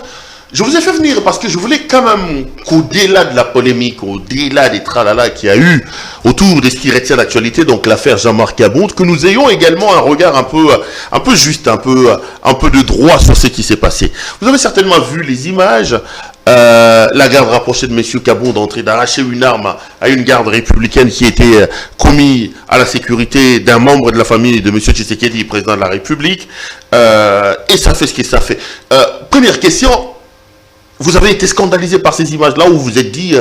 je vous ai fait venir parce que je voulais quand même qu'au-delà de la polémique, au-delà des tralala qu'il y a eu autour de ce qui retient l'actualité, donc l'affaire Jean-Marc Aboud, que nous ayons également un regard un peu juste, un peu de droit sur ce qui s'est passé. Vous avez certainement vu les images. La garde rapprochée de M. Kabound en train d'arracher une arme à une garde républicaine qui était commise à la sécurité d'un membre de la famille de M. Tshisekedi, président de la République. Et ça fait ce que ça fait. Première question, vous avez été scandalisé par ces images-là ou vous vous êtes dit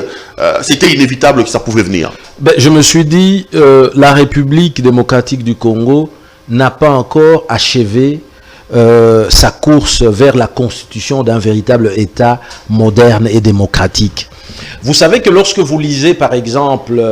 c'était inévitable que ça pouvait venir? Je me suis dit, la République démocratique du Congo n'a pas encore achevé sa course vers la constitution d'un véritable État moderne et démocratique. Vous savez que lorsque vous lisez par exemple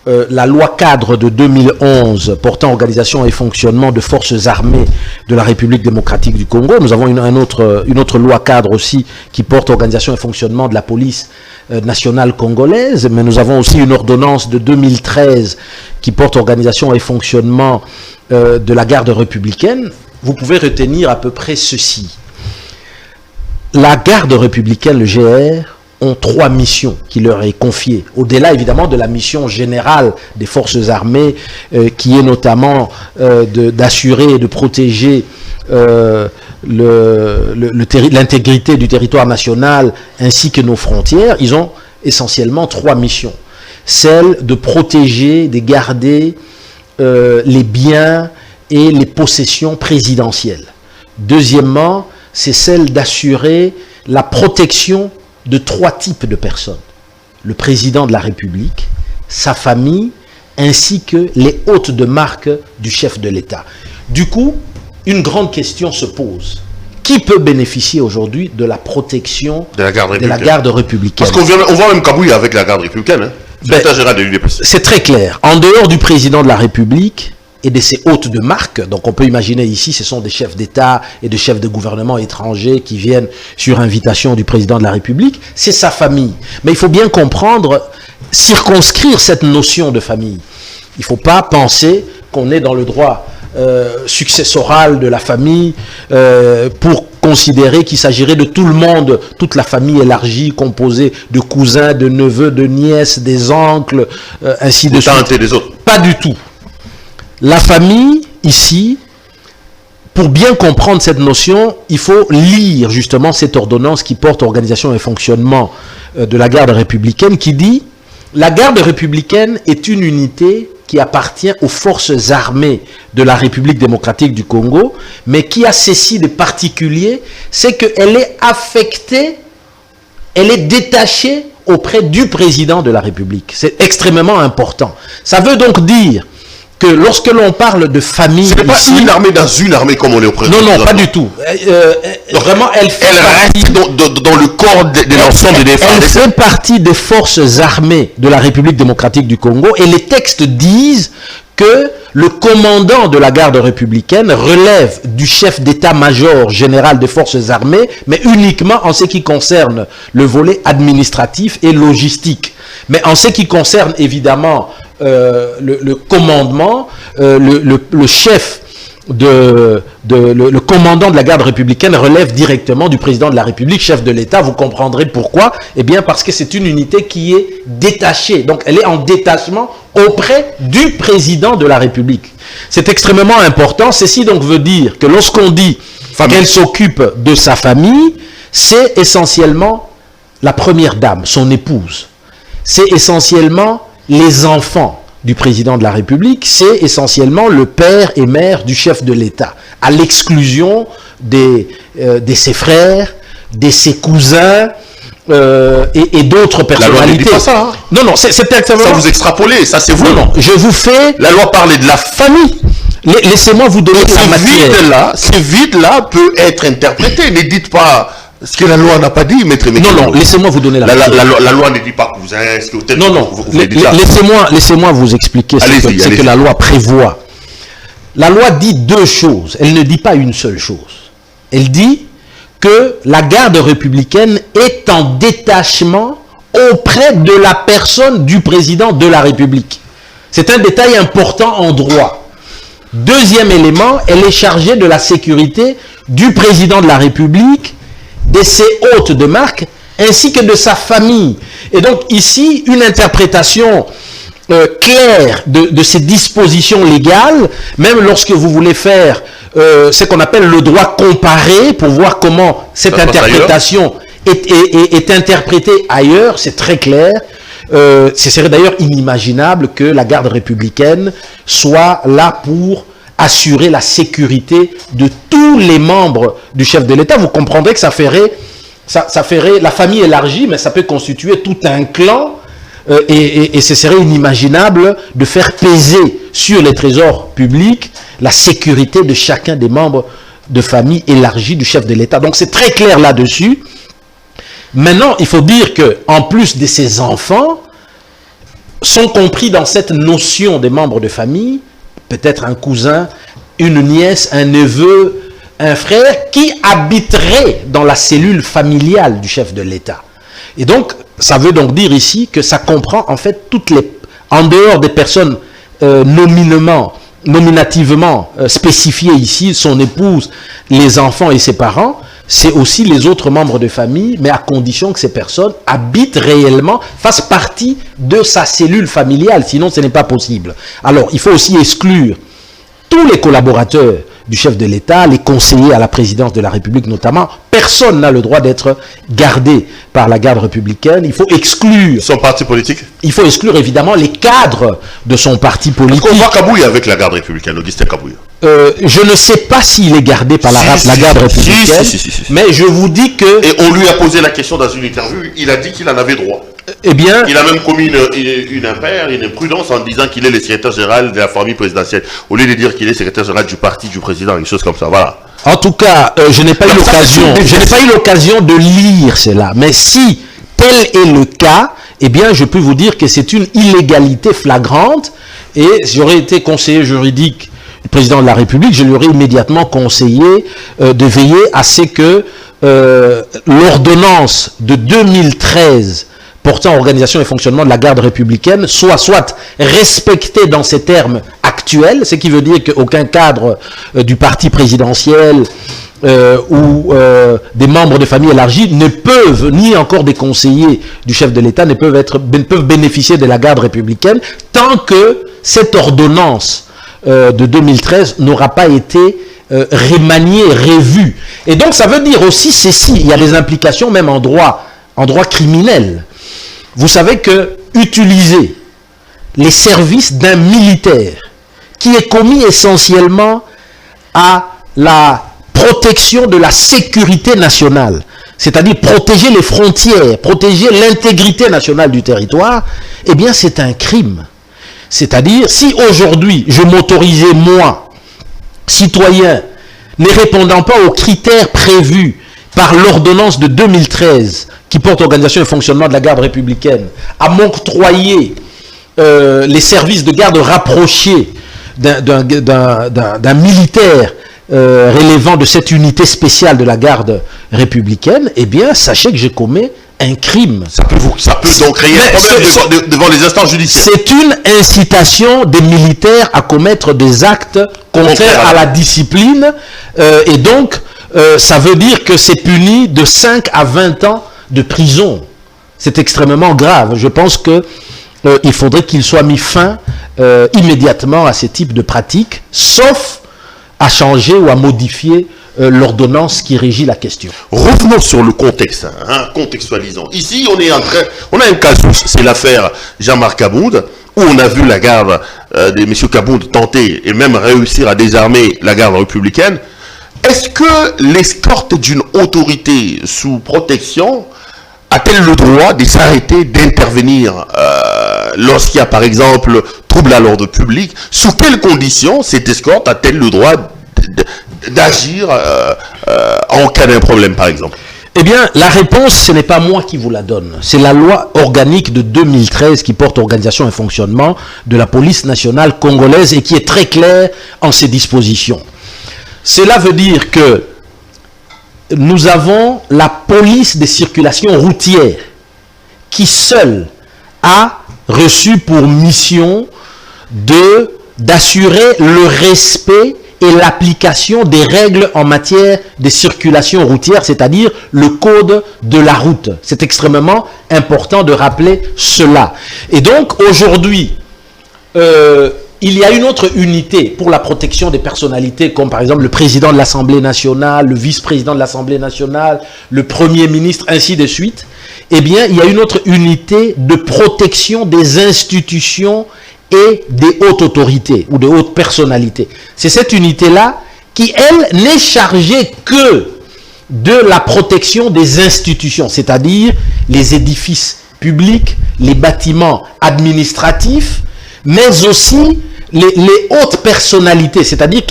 la loi cadre de 2011 portant organisation et fonctionnement de forces armées de la République démocratique du Congo, nous avons une autre loi cadre aussi qui porte organisation et fonctionnement de la police nationale congolaise, mais nous avons aussi une ordonnance de 2013 qui porte organisation et fonctionnement de la garde républicaine. Vous pouvez retenir à peu près ceci. La garde républicaine, le GR, ont 3 missions qui leur est confiées. Au-delà, évidemment, de la mission générale des forces armées, qui est notamment d'assurer et de protéger l'intégrité du territoire national ainsi que nos frontières. Ils ont essentiellement 3 missions. Celle de protéger, de garder les biens et les possessions présidentielles. Deuxièmement, c'est celle d'assurer la protection de 3 types de personnes. Le président de la République, sa famille, ainsi que les hôtes de marque du chef de l'État. Du coup, une grande question se pose. Qui peut bénéficier aujourd'hui de la protection de la garde républicaine? Parce qu'on voit même Kabouya avec la garde républicaine. Hein. C'est très clair. En dehors du président de la République et de ses hôtes de marque, donc on peut imaginer ici, ce sont des chefs d'État et des chefs de gouvernement étrangers qui viennent sur invitation du président de la République, c'est sa famille. Mais il faut bien comprendre, circonscrire cette notion de famille. Il ne faut pas penser qu'on est dans le droit successoral de la famille pour considérer qu'il s'agirait de tout le monde, toute la famille élargie, composée de cousins, de neveux, de nièces, des oncles, ainsi de suite. Et des autres. Pas du tout. La famille, ici, pour bien comprendre cette notion, il faut lire justement cette ordonnance qui porte organisation et fonctionnement de la garde républicaine qui dit « La garde républicaine est une unité qui appartient aux forces armées de la République démocratique du Congo, mais qui a ceci de particulier, c'est qu'elle est affectée, elle est détachée auprès du président de la République. C'est extrêmement important. Ça veut donc dire que lorsque l'on parle de famille... Ce n'est pas une armée dans une armée comme on est au président. Non, non, pas du tout. Vraiment, elle reste dans le corps de l'ensemble des forces. Elle fait partie des forces armées de la République démocratique du Congo et les textes disent que le commandant de la garde républicaine relève du chef d'état-major général des forces armées, mais uniquement en ce qui concerne le volet administratif et logistique. Mais en ce qui concerne évidemment le commandement, le chef le commandant de la garde républicaine relève directement du président de la République, chef de l'État. Vous comprendrez pourquoi. Eh bien, parce que c'est une unité qui est détachée. Donc, elle est en détachement auprès du président de la République. C'est extrêmement important. Ceci donc veut dire que lorsqu'on dit qu'elle s'occupe de sa famille, c'est essentiellement la première dame, son épouse. C'est essentiellement les enfants du président de la République, c'est essentiellement le père et mère du chef de l'État, à l'exclusion de ses frères, de ses cousins et d'autres personnalités. La loi ne dit pas ça. Hein. Non, c'est exactement... Ça vous extrapolez, ça c'est vous. Non, je vous fais... La loi parlait de la famille. Laissez-moi vous donner la matière. Ce vide-là peut être interprété. Ne dites pas... Ce que la loi n'a pas dit, maître. Non, laissez-moi vous donner la loi ne dit pas cousin. Laissez-moi vous expliquer ce que la loi prévoit. La loi dit deux choses. Elle ne dit pas une seule chose. Elle dit que la garde républicaine est en détachement auprès de la personne du président de la République. C'est un détail important en droit. Deuxième élément, elle est chargée de la sécurité du président de la République, de ses hôtes de marque, ainsi que de sa famille. Et donc ici, une interprétation claire de ces dispositions légales, même lorsque vous voulez faire ce qu'on appelle le droit comparé, pour voir comment cette interprétation est interprétée ailleurs, c'est très clair. Ce serait d'ailleurs inimaginable que la garde républicaine soit là pour assurer la sécurité de tous les membres du chef de l'État. Vous comprendrez que ça ferait la famille élargie, mais ça peut constituer tout un clan et ce serait inimaginable de faire peser sur les trésors publics la sécurité de chacun des membres de famille élargie du chef de l'État. Donc c'est très clair là-dessus. Maintenant, il faut dire qu'en plus de ces enfants, sont compris dans cette notion des membres de famille, peut-être un cousin, une nièce, un neveu, un frère, qui habiterait dans la cellule familiale du chef de l'État. Et donc, ça veut donc dire ici que ça comprend en fait toutes les... En dehors des personnes nominativement spécifiées ici, son épouse, les enfants et ses parents, c'est aussi les autres membres de famille, mais à condition que ces personnes habitent réellement, fassent partie de sa cellule familiale, sinon ce n'est pas possible. Alors, il faut aussi exclure tous les collaborateurs du chef de l'État, les conseillers à la présidence de la République notamment. Personne n'a le droit d'être gardé par la garde républicaine. Il faut exclure... Son parti politique? Il faut exclure évidemment les cadres de son parti politique. On voit Kabouya avec la garde républicaine, Augustin Kabouya. Je ne sais pas s'il est gardé par la garde républicaine, mais je vous dis que... Et on lui a posé la question dans une interview, il a dit qu'il en avait droit. Eh bien... Il a même commis une impaire, une imprudence en disant qu'il est le secrétaire général de la famille présidentielle, au lieu de dire qu'il est secrétaire général du parti du président, une chose comme ça, voilà. En tout cas, je n'ai pas eu l'occasion de lire cela, mais si tel est le cas, eh bien, je peux vous dire que c'est une illégalité flagrante, et j'aurais été conseiller juridique du président de la République, je lui aurais immédiatement conseillé de veiller à ce que l'ordonnance de 2013 portant organisation et fonctionnement de la garde républicaine soit respectée dans ses termes actuels, ce qui veut dire qu'aucun cadre du parti présidentiel ou des membres de famille élargie ne peuvent, ni encore des conseillers du chef de l'État ne peuvent bénéficier de la garde républicaine tant que cette ordonnance de 2013 n'aura pas été remaniée, revue. Et donc ça veut dire aussi ceci, il y a des implications même en droit criminel. Vous savez que utiliser les services d'un militaire qui est commis essentiellement à la protection de la sécurité nationale, c'est-à-dire protéger les frontières, protéger l'intégrité nationale du territoire, eh bien c'est un crime. C'est-à-dire, si aujourd'hui je m'autorisais, moi, citoyen, ne répondant pas aux critères prévus par l'ordonnance de 2013 qui porte organisation et fonctionnement de la garde républicaine, à m'octroyer les services de garde rapprochés d'un militaire relevant de cette unité spéciale de la garde républicaine, eh bien, sachez que je commets un crime. Ça peut donc créer un problème devant les instances judiciaires. C'est une incitation des militaires à commettre des actes contraires à la discipline. Et donc, ça veut dire que c'est puni de 5 à 20 ans de prison. C'est extrêmement grave. Je pense que il faudrait qu'il soit mis fin immédiatement à ces types de pratiques, sauf à changer ou à modifier l'ordonnance qui régit la question. Revenons sur le contexte, contextualisons. Ici, on a un cas, c'est l'affaire Jean-Marc Kabound, où on a vu la garde de M. Kabound tenter et même réussir à désarmer la garde républicaine. Est-ce que l'escorte d'une autorité sous protection a-t-elle le droit de s'arrêter, d'intervenir lorsqu'il y a par exemple trouble à l'ordre public? Sous quelles conditions cette escorte a-t-elle le droit d'agir en cas d'un problème par exemple? Eh bien, la réponse, ce n'est pas moi qui vous la donne. C'est la loi organique de 2013 qui porte organisation et fonctionnement de la police nationale congolaise et qui est très claire en ses dispositions. Cela veut dire que nous avons la police des circulations routières qui seule a reçu pour mission d'assurer le respect et l'application des règles en matière de circulation routière, c'est-à-dire le code de la route. C'est extrêmement important de rappeler cela. Et donc, aujourd'hui, il y a une autre unité pour la protection des personnalités, comme par exemple le président de l'Assemblée nationale, le vice-président de l'Assemblée nationale, le premier ministre, ainsi de suite. Eh bien, il y a une autre unité de protection des institutions et des hautes autorités ou des hautes personnalités. C'est cette unité-là qui, elle, n'est chargée que de la protection des institutions, c'est-à-dire les édifices publics, les bâtiments administratifs, mais aussi les hautes personnalités, c'est-à-dire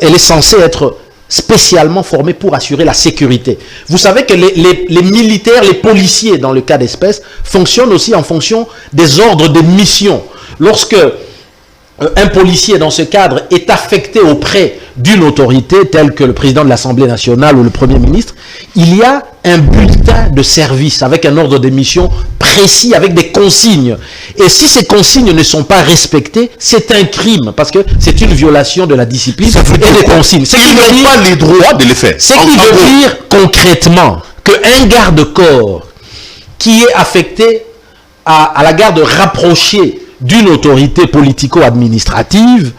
elle est censée être spécialement formée pour assurer la sécurité. Vous savez que les militaires, les policiers, dans le cas d'espèce, fonctionnent aussi en fonction des ordres de mission. Lorsque un policier, dans ce cadre, est affecté auprès d'une autorité, telle que le président de l'Assemblée nationale ou le Premier ministre, il y a un bulletin de service avec un ordre de mission précis, avec des consignes. Et si ces consignes ne sont pas respectées, c'est un crime, parce que c'est une violation de la discipline et des consignes. C'est qu'ils n'ont pas les droits de les faire. Ce qui veut dire concrètement qu'un garde-corps qui est affecté à la garde rapprochée d'une autorité politico-administrative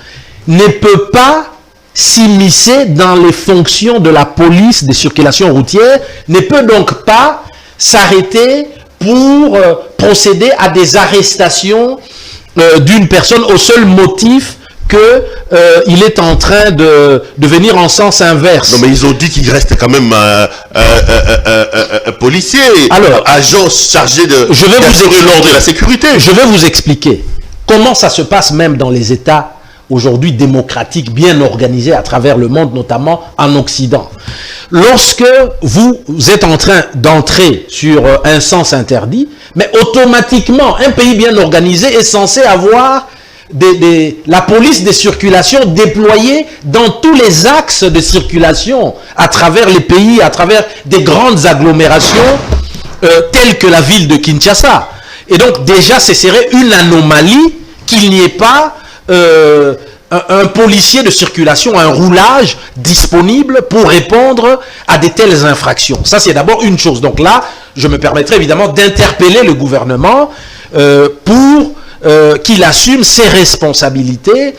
ne peut pas s'immiscer dans les fonctions de la police des circulations routières, ne peut donc pas s'arrêter pour procéder à des arrestations d'une personne au seul motif qu'il est en train de venir en sens inverse. Non, mais ils ont dit qu'il reste quand même un policier, agent chargé d'assurer l'ordre et la sécurité. Je vais vous expliquer comment ça se passe même dans les États aujourd'hui démocratiques, bien organisés à travers le monde, notamment en Occident. Lorsque vous êtes en train d'entrer sur un sens interdit, mais automatiquement, un pays bien organisé est censé avoir la police des circulations déployée dans tous les axes de circulation à travers les pays, à travers des grandes agglomérations telles que la ville de Kinshasa. Et donc déjà, ce serait une anomalie qu'il n'y ait pas un policier de circulation, un roulage disponible pour répondre à de telles infractions. Ça, c'est d'abord une chose. Donc là, je me permettrai évidemment d'interpeller le gouvernement pour qu'il assume ses responsabilités,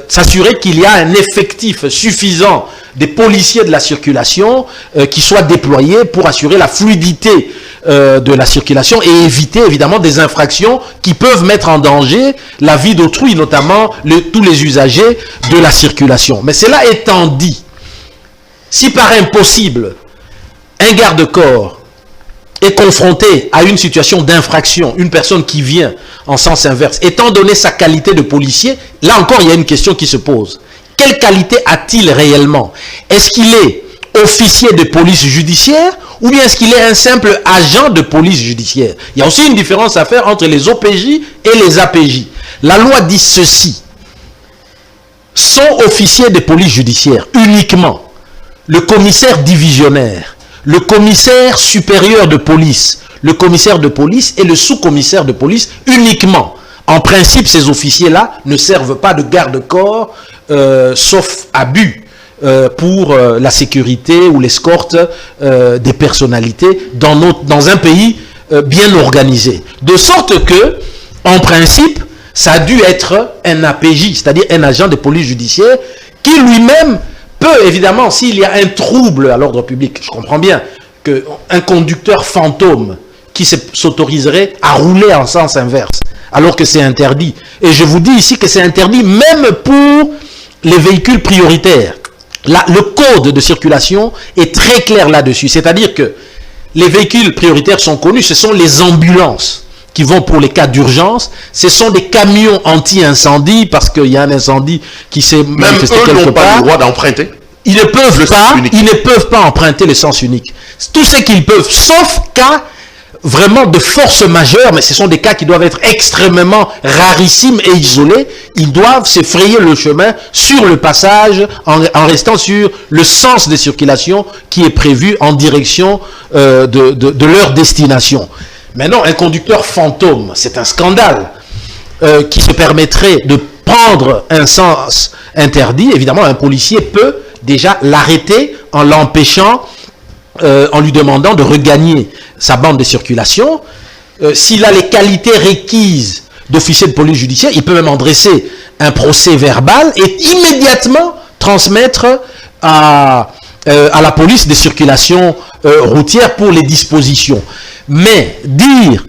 s'assurer qu'il y a un effectif suffisant des policiers de la circulation qui soient déployés pour assurer la fluidité de la circulation et éviter évidemment des infractions qui peuvent mettre en danger la vie d'autrui, notamment tous les usagers de la circulation. Mais cela étant dit, si par impossible, un garde-corps est confronté à une situation d'infraction, une personne qui vient en sens inverse, étant donné sa qualité de policier, là encore il y a une question qui se pose. Quelle qualité a-t-il réellement? Est-ce qu'il est officier de police judiciaire ou bien est-ce qu'il est un simple agent de police judiciaire? Il y a aussi une différence à faire entre les OPJ et les APJ. La loi dit ceci: sont officiers de police judiciaire uniquement le commissaire divisionnaire, le commissaire supérieur de police, le commissaire de police et le sous-commissaire de police uniquement. En principe, ces officiers-là ne servent pas de garde-corps, sauf abus, pour la sécurité ou l'escorte des personnalités dans un pays bien organisé. De sorte que, en principe, ça a dû être un APJ, c'est-à-dire un agent de police judiciaire, qui lui-même peut, évidemment, s'il y a un trouble à l'ordre public, je comprends bien qu'un conducteur fantôme qui s'autoriserait à rouler en sens inverse, alors que c'est interdit. Et je vous dis ici que c'est interdit même pour les véhicules prioritaires. Là, le code de circulation est très clair là-dessus. C'est-à-dire que les véhicules prioritaires sont connus, ce sont les ambulances qui vont pour les cas d'urgence. Ce sont des camions anti-incendie parce qu'il y a un incendie qui s'est manifesté quelque part. Même eux n'ont pas le droit d'emprunter. Ils ne peuvent pas emprunter le sens unique. Tout ce qu'ils peuvent, sauf cas vraiment de force majeure, mais ce sont des cas qui doivent être extrêmement rarissimes et isolés. Ils doivent se frayer le chemin sur le passage en restant sur le sens de circulation qui est prévu en direction de leur destination. Maintenant, un conducteur fantôme, c'est un scandale qui se permettrait de prendre un sens interdit. Évidemment, un policier peut déjà l'arrêter en l'empêchant, en lui demandant de regagner sa bande de circulation. S'il a les qualités requises d'officier de police judiciaire, il peut même en dresser un procès verbal et immédiatement transmettre à la police des circulations routières pour les dispositions. Mais dire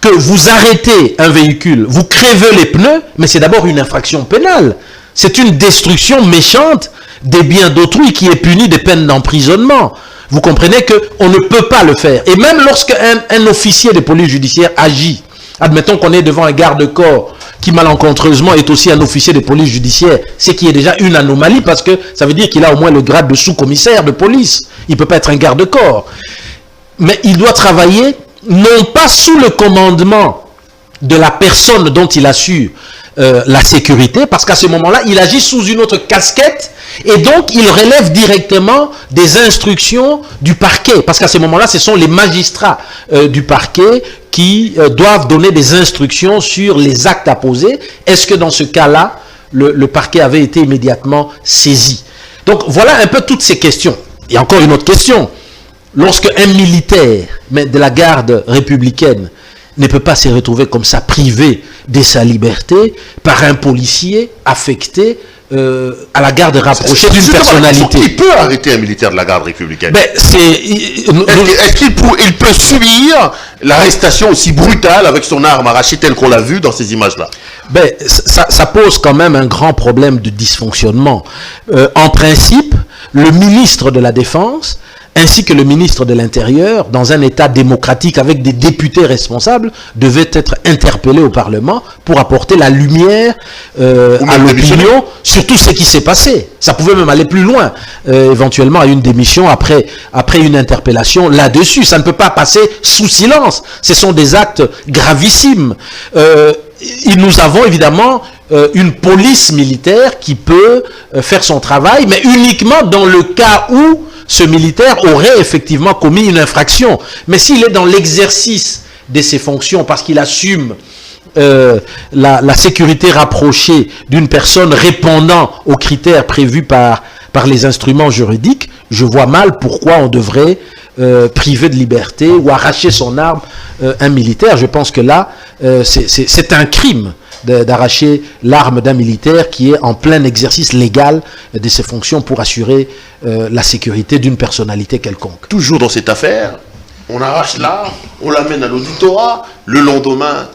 que vous arrêtez un véhicule, vous crevez les pneus, mais c'est d'abord une infraction pénale. C'est une destruction méchante des biens d'autrui qui est punie de peines d'emprisonnement. Vous comprenez qu'on ne peut pas le faire. Et même lorsqu'un officier de police judiciaire agit, admettons qu'on est devant un garde-corps qui malencontreusement est aussi un officier de police judiciaire, ce qui est déjà une anomalie parce que ça veut dire qu'il a au moins le grade de sous-commissaire de police. Il ne peut pas être un garde-corps. Mais il doit travailler non pas sous le commandement de la personne dont il assure la sécurité, parce qu'à ce moment-là, il agit sous une autre casquette et donc il relève directement des instructions du parquet, parce qu'à ce moment-là, ce sont les magistrats du parquet qui doivent donner des instructions sur les actes à poser. Est-ce que dans ce cas-là, le parquet avait été immédiatement saisi? Donc voilà un peu toutes ces questions. Et encore une autre question. Lorsque un militaire de la garde républicaine ne peut pas se retrouver comme ça privé de sa liberté par un policier affecté à la garde rapprochée d'une personnalité. Qui peut arrêter un militaire de la garde républicaine? Est-ce qu'il peut subir l'arrestation aussi brutale avec son arme arrachée telle qu'on l'a vu dans ces images-là? Ça pose quand même un grand problème de dysfonctionnement. En principe, le ministre de la Défense ainsi que le ministre de l'Intérieur, dans un État démocratique avec des députés responsables, devaient être interpellés au Parlement pour apporter la lumière à l'opinion sur tout ce qui s'est passé. Ça pouvait même aller plus loin, éventuellement à une démission après une interpellation là-dessus. Ça ne peut pas passer sous silence. Ce sont des actes gravissimes. Nous avons évidemment une police militaire qui peut faire son travail, mais uniquement dans le cas où ce militaire aurait effectivement commis une infraction. Mais s'il est dans l'exercice de ses fonctions parce qu'il assume la sécurité rapprochée d'une personne répondant aux critères prévus par les instruments juridiques, je vois mal pourquoi on devrait priver de liberté ou arracher son arme un militaire. Je pense que là, c'est un crime d'arracher l'arme d'un militaire qui est en plein exercice légal de ses fonctions pour assurer la sécurité d'une personnalité quelconque. Toujours dans cette affaire, on arrache l'arme, on l'amène à l'auditorat, le lendemain,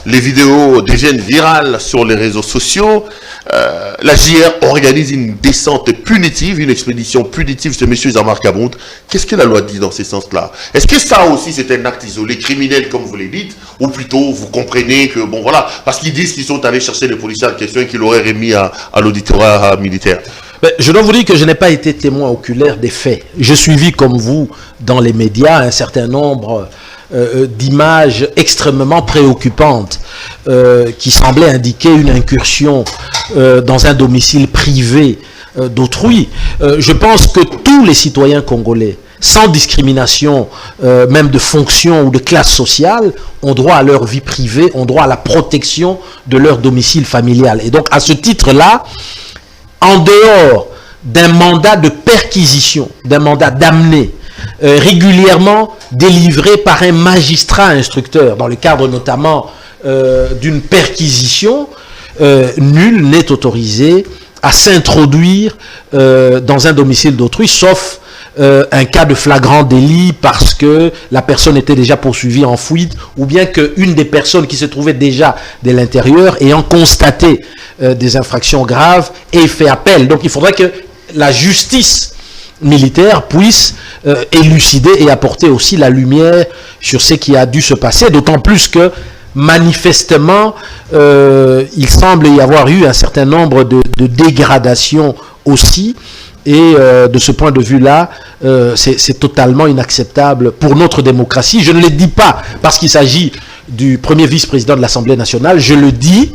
les vidéos deviennent virales sur les réseaux sociaux. La JR organise une descente punitive, une expédition punitive de M. Jean-Marc Aboud. Qu'est-ce que la loi dit dans ce sens-là? Est-ce que ça aussi c'est un acte isolé, criminel comme vous le dites, ou plutôt vous comprenez que, bon voilà, parce qu'ils disent qu'ils sont allés chercher les policiers en question et qu'ils l'auraient remis à l'auditorat militaire? Je dois vous dire que je n'ai pas été témoin oculaire des faits. J'ai suivi comme vous dans les médias un certain nombre d'images extrêmement préoccupantes qui semblaient indiquer une incursion dans un domicile privé d'autrui. Je pense que tous les citoyens congolais sans discrimination, même de fonction ou de classe sociale, ont droit à leur vie privée, ont droit à la protection de leur domicile familial. Et donc, à ce titre-là, en dehors d'un mandat de perquisition, d'un mandat d'amener, régulièrement délivré par un magistrat instructeur, dans le cadre notamment d'une perquisition, nul n'est autorisé à s'introduire dans un domicile d'autrui, sauf un cas de flagrant délit parce que la personne était déjà poursuivie en fuite, ou bien qu'une des personnes qui se trouvait déjà de l'intérieur, ayant constaté des infractions graves, ait fait appel. Donc il faudrait que la justice militaire puisse élucider et apporter aussi la lumière sur ce qui a dû se passer, d'autant plus que manifestement, il semble y avoir eu un certain nombre de dégradations aussi, et de ce point de vue-là, c'est totalement inacceptable pour notre démocratie. Je ne le dis pas parce qu'il s'agit du premier vice-président de l'Assemblée nationale, je le dis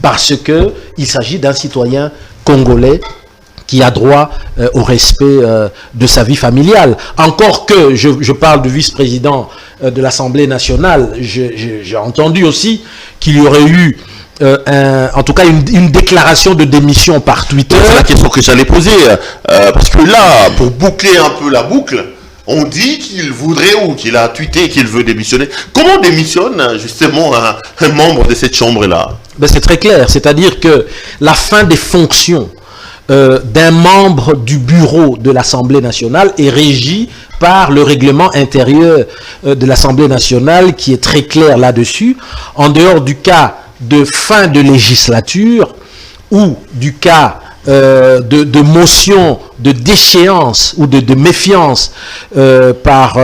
parce qu'il s'agit d'un citoyen congolais qui a droit au respect de sa vie familiale. Encore que je parle du vice-président de l'Assemblée nationale, j'ai entendu aussi qu'il y aurait eu en tout cas une déclaration de démission par Twitter. C'est la question que j'allais poser, parce que là, pour boucler un peu la boucle, on dit qu'il voudrait ou qu'il a tweeté qu'il veut démissionner. Comment démissionne justement un membre de cette chambre-là? Ben c'est très clair, c'est-à-dire que la fin des fonctions d'un membre du bureau de l'Assemblée nationale est régie par le règlement intérieur de l'Assemblée nationale qui est très clair là-dessus. En dehors du cas de fin de législature ou du cas de motion de déchéance ou de méfiance par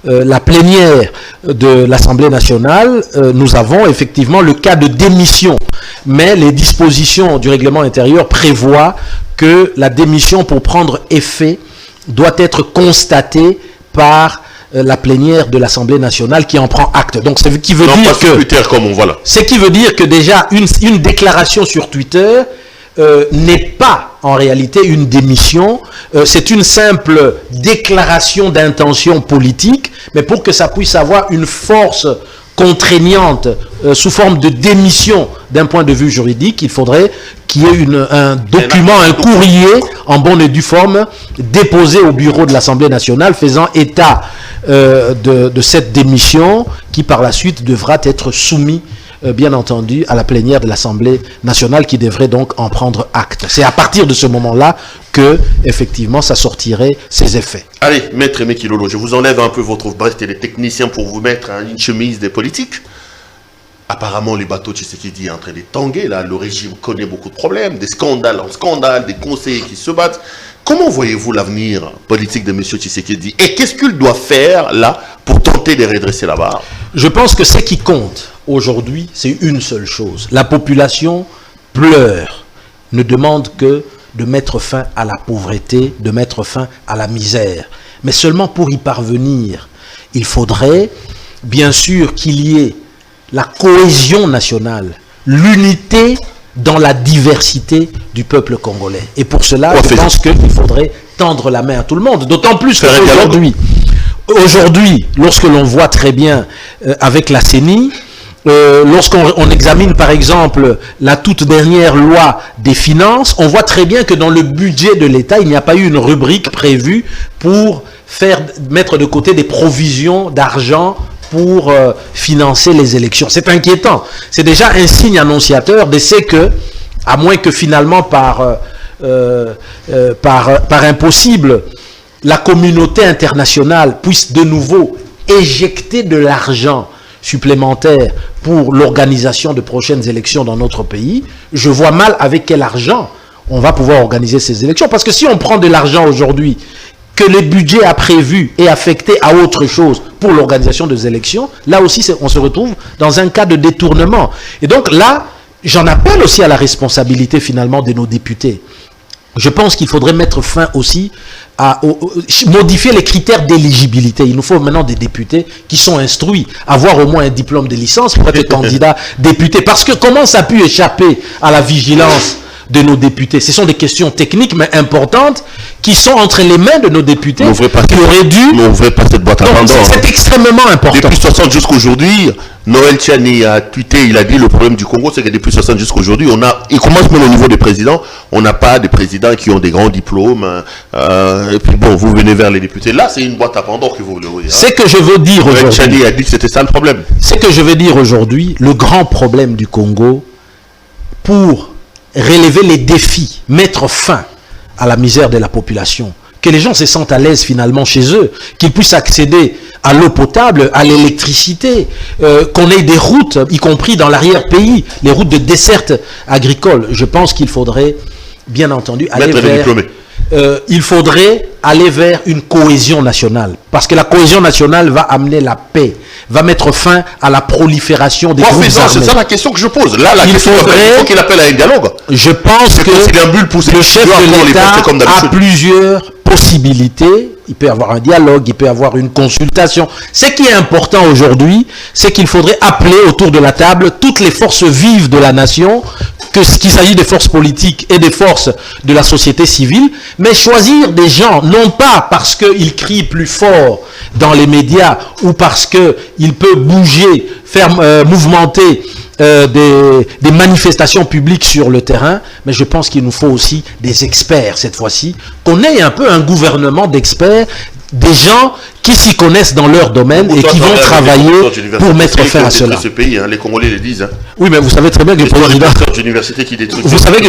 la plénière de l'Assemblée nationale, nous avons effectivement le cas de démission. Mais les dispositions du règlement intérieur prévoient que la démission, pour prendre effet, doit être constatée par la plénière de l'Assemblée nationale qui en prend acte. Donc, ce qui veut dire que Twitter, comme on voit là. Ce qui veut dire que déjà une déclaration sur Twitter n'est pas en réalité une démission, c'est une simple déclaration d'intention politique, mais pour que ça puisse avoir une force contraignante sous forme de démission d'un point de vue juridique, il faudrait qu'il y ait un document, un courrier en bonne et due forme déposé au bureau de l'Assemblée nationale faisant état de cette démission qui par la suite devra être soumis bien entendu à la plénière de l'Assemblée nationale qui devrait donc en prendre acte. C'est à partir de ce moment-là que effectivement ça sortirait ses effets. Allez, maître Mekilolo, je vous enlève un peu votre veste et les techniciens pour vous mettre une chemise des politiques. Apparemment, les bateaux Tshisekedi est en train de tanguer. Là, le régime connaît beaucoup de problèmes, des scandales en scandales, des conseillers qui se battent. Comment voyez-vous l'avenir politique de M. Tshisekedi? Et qu'est-ce qu'il doit faire là pour tenter de redresser la barre? Je pense que ce qui compte aujourd'hui, c'est une seule chose. La population pleure, ne demande que de mettre fin à la pauvreté, de mettre fin à la misère. Mais seulement pour y parvenir, il faudrait bien sûr qu'il y ait la cohésion nationale, l'unité dans la diversité du peuple congolais. Et pour cela, je pense qu'il faudrait tendre la main à tout le monde. D'autant plus qu'aujourd'hui, lorsque l'on voit très bien avec la CENI, lorsqu'on examine par exemple la toute dernière loi des finances, on voit très bien que dans le budget de l'État, il n'y a pas eu une rubrique prévue pour mettre de côté des provisions d'argent pour financer les élections. C'est inquiétant. C'est déjà un signe annonciateur de ce que, à moins que finalement par impossible, la communauté internationale puisse de nouveau éjecter de l'argent supplémentaire pour l'organisation de prochaines élections dans notre pays, je vois mal avec quel argent on va pouvoir organiser ces élections. Parce que si on prend de l'argent aujourd'hui, que le budget a prévu et affecté à autre chose pour l'organisation des élections, là aussi on se retrouve dans un cas de détournement. Et donc là, j'en appelle aussi à la responsabilité finalement de nos députés. Je pense qu'il faudrait mettre fin aussi à modifier les critères d'éligibilité. Il nous faut maintenant des députés qui sont instruits, avoir au moins un diplôme de licence pour être candidat député. Parce que comment ça a pu échapper à la vigilance de nos députés. Ce sont des questions techniques mais importantes qui sont entre les mains de nos députés qui auraient dû... On n'ouvrait pas cette boîte à Pandore. C'est extrêmement important. Depuis 60 jusqu'à aujourd'hui, Noël Tchani a tweeté, il a dit le problème du Congo, c'est que depuis 60 jusqu'à aujourd'hui, il commence même au niveau des présidents, on n'a pas des présidents qui ont des grands diplômes, et puis bon, vous venez vers les députés. Là, c'est une boîte à Pandore que vous voulez ouvrir. C'est que je veux dire aujourd'hui... Noël Tchani a dit que c'était ça le problème. C'est que je veux dire aujourd'hui, le grand problème du Congo, pour relever les défis, mettre fin à la misère de la population, que les gens se sentent à l'aise finalement chez eux, qu'ils puissent accéder à l'eau potable, à l'électricité, qu'on ait des routes, y compris dans l'arrière-pays, les routes de desserte agricole. Je pense qu'il faudrait, bien entendu, il faudrait aller vers une cohésion nationale. Parce que la cohésion nationale va amener la paix, va mettre fin à la prolifération des groupes armés. C'est ça la question que je pose. Là, la question, il faut qu'il appelle à un dialogue. Je pense que le chef de l'État a plusieurs possibilités. Il peut y avoir un dialogue, il peut y avoir une consultation. Ce qui est important aujourd'hui, c'est qu'il faudrait appeler autour de la table toutes les forces vives de la nation, qu'il s'agit des forces politiques et des forces de la société civile, mais choisir des gens, non pas parce qu'ils crient plus fort dans les médias ou parce qu'ils peuvent bouger, faire mouvementer des manifestations publiques sur le terrain, mais je pense qu'il nous faut aussi des experts cette fois-ci, qu'on ait un peu un gouvernement d'experts, des gens qui s'y connaissent dans leur domaine et qui vont travailler pour mettre fin à cela. Ce pays, hein, les Congolais le disent. Hein. Oui, mais vous savez très bien que le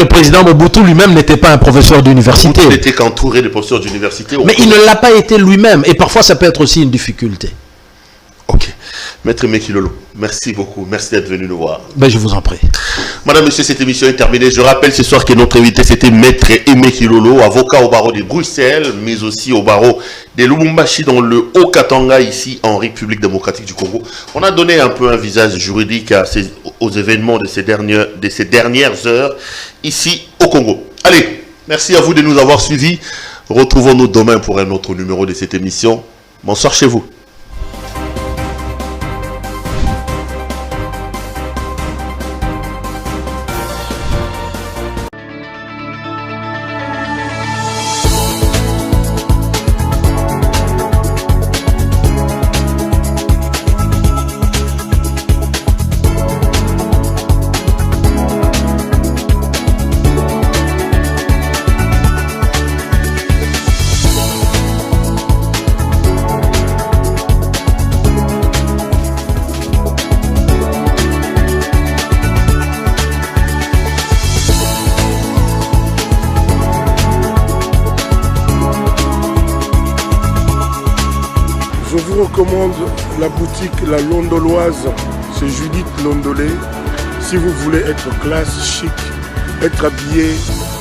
président Mobutu lui-même n'était pas un professeur d'université. Il n'était qu'entouré de professeurs d'université. Mais il ne l'a pas été lui-même, et parfois ça peut être aussi une difficulté. Ok. Maître Aimé Kilolo, merci beaucoup. Merci d'être venu nous voir. Ben, je vous en prie. Madame, monsieur, cette émission est terminée. Je rappelle ce soir que notre invité, c'était Maître Aimé Kilolo, avocat au barreau de Bruxelles, mais aussi au barreau de Lubumbashi dans le Haut-Katanga, ici en République démocratique du Congo. On a donné un peu un visage juridique aux événements de ces dernières heures, ici au Congo. Allez, merci à vous de nous avoir suivis. Retrouvons-nous demain pour un autre numéro de cette émission. Bonsoir chez vous. Je vous recommande la boutique La Londoloise, c'est Judith Londolé. Si vous voulez être classe, chic, être habillé,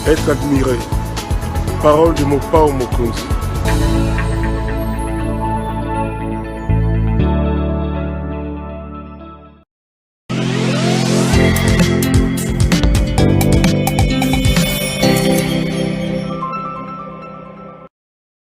être admiré. Parole de Mopao Mokonzi.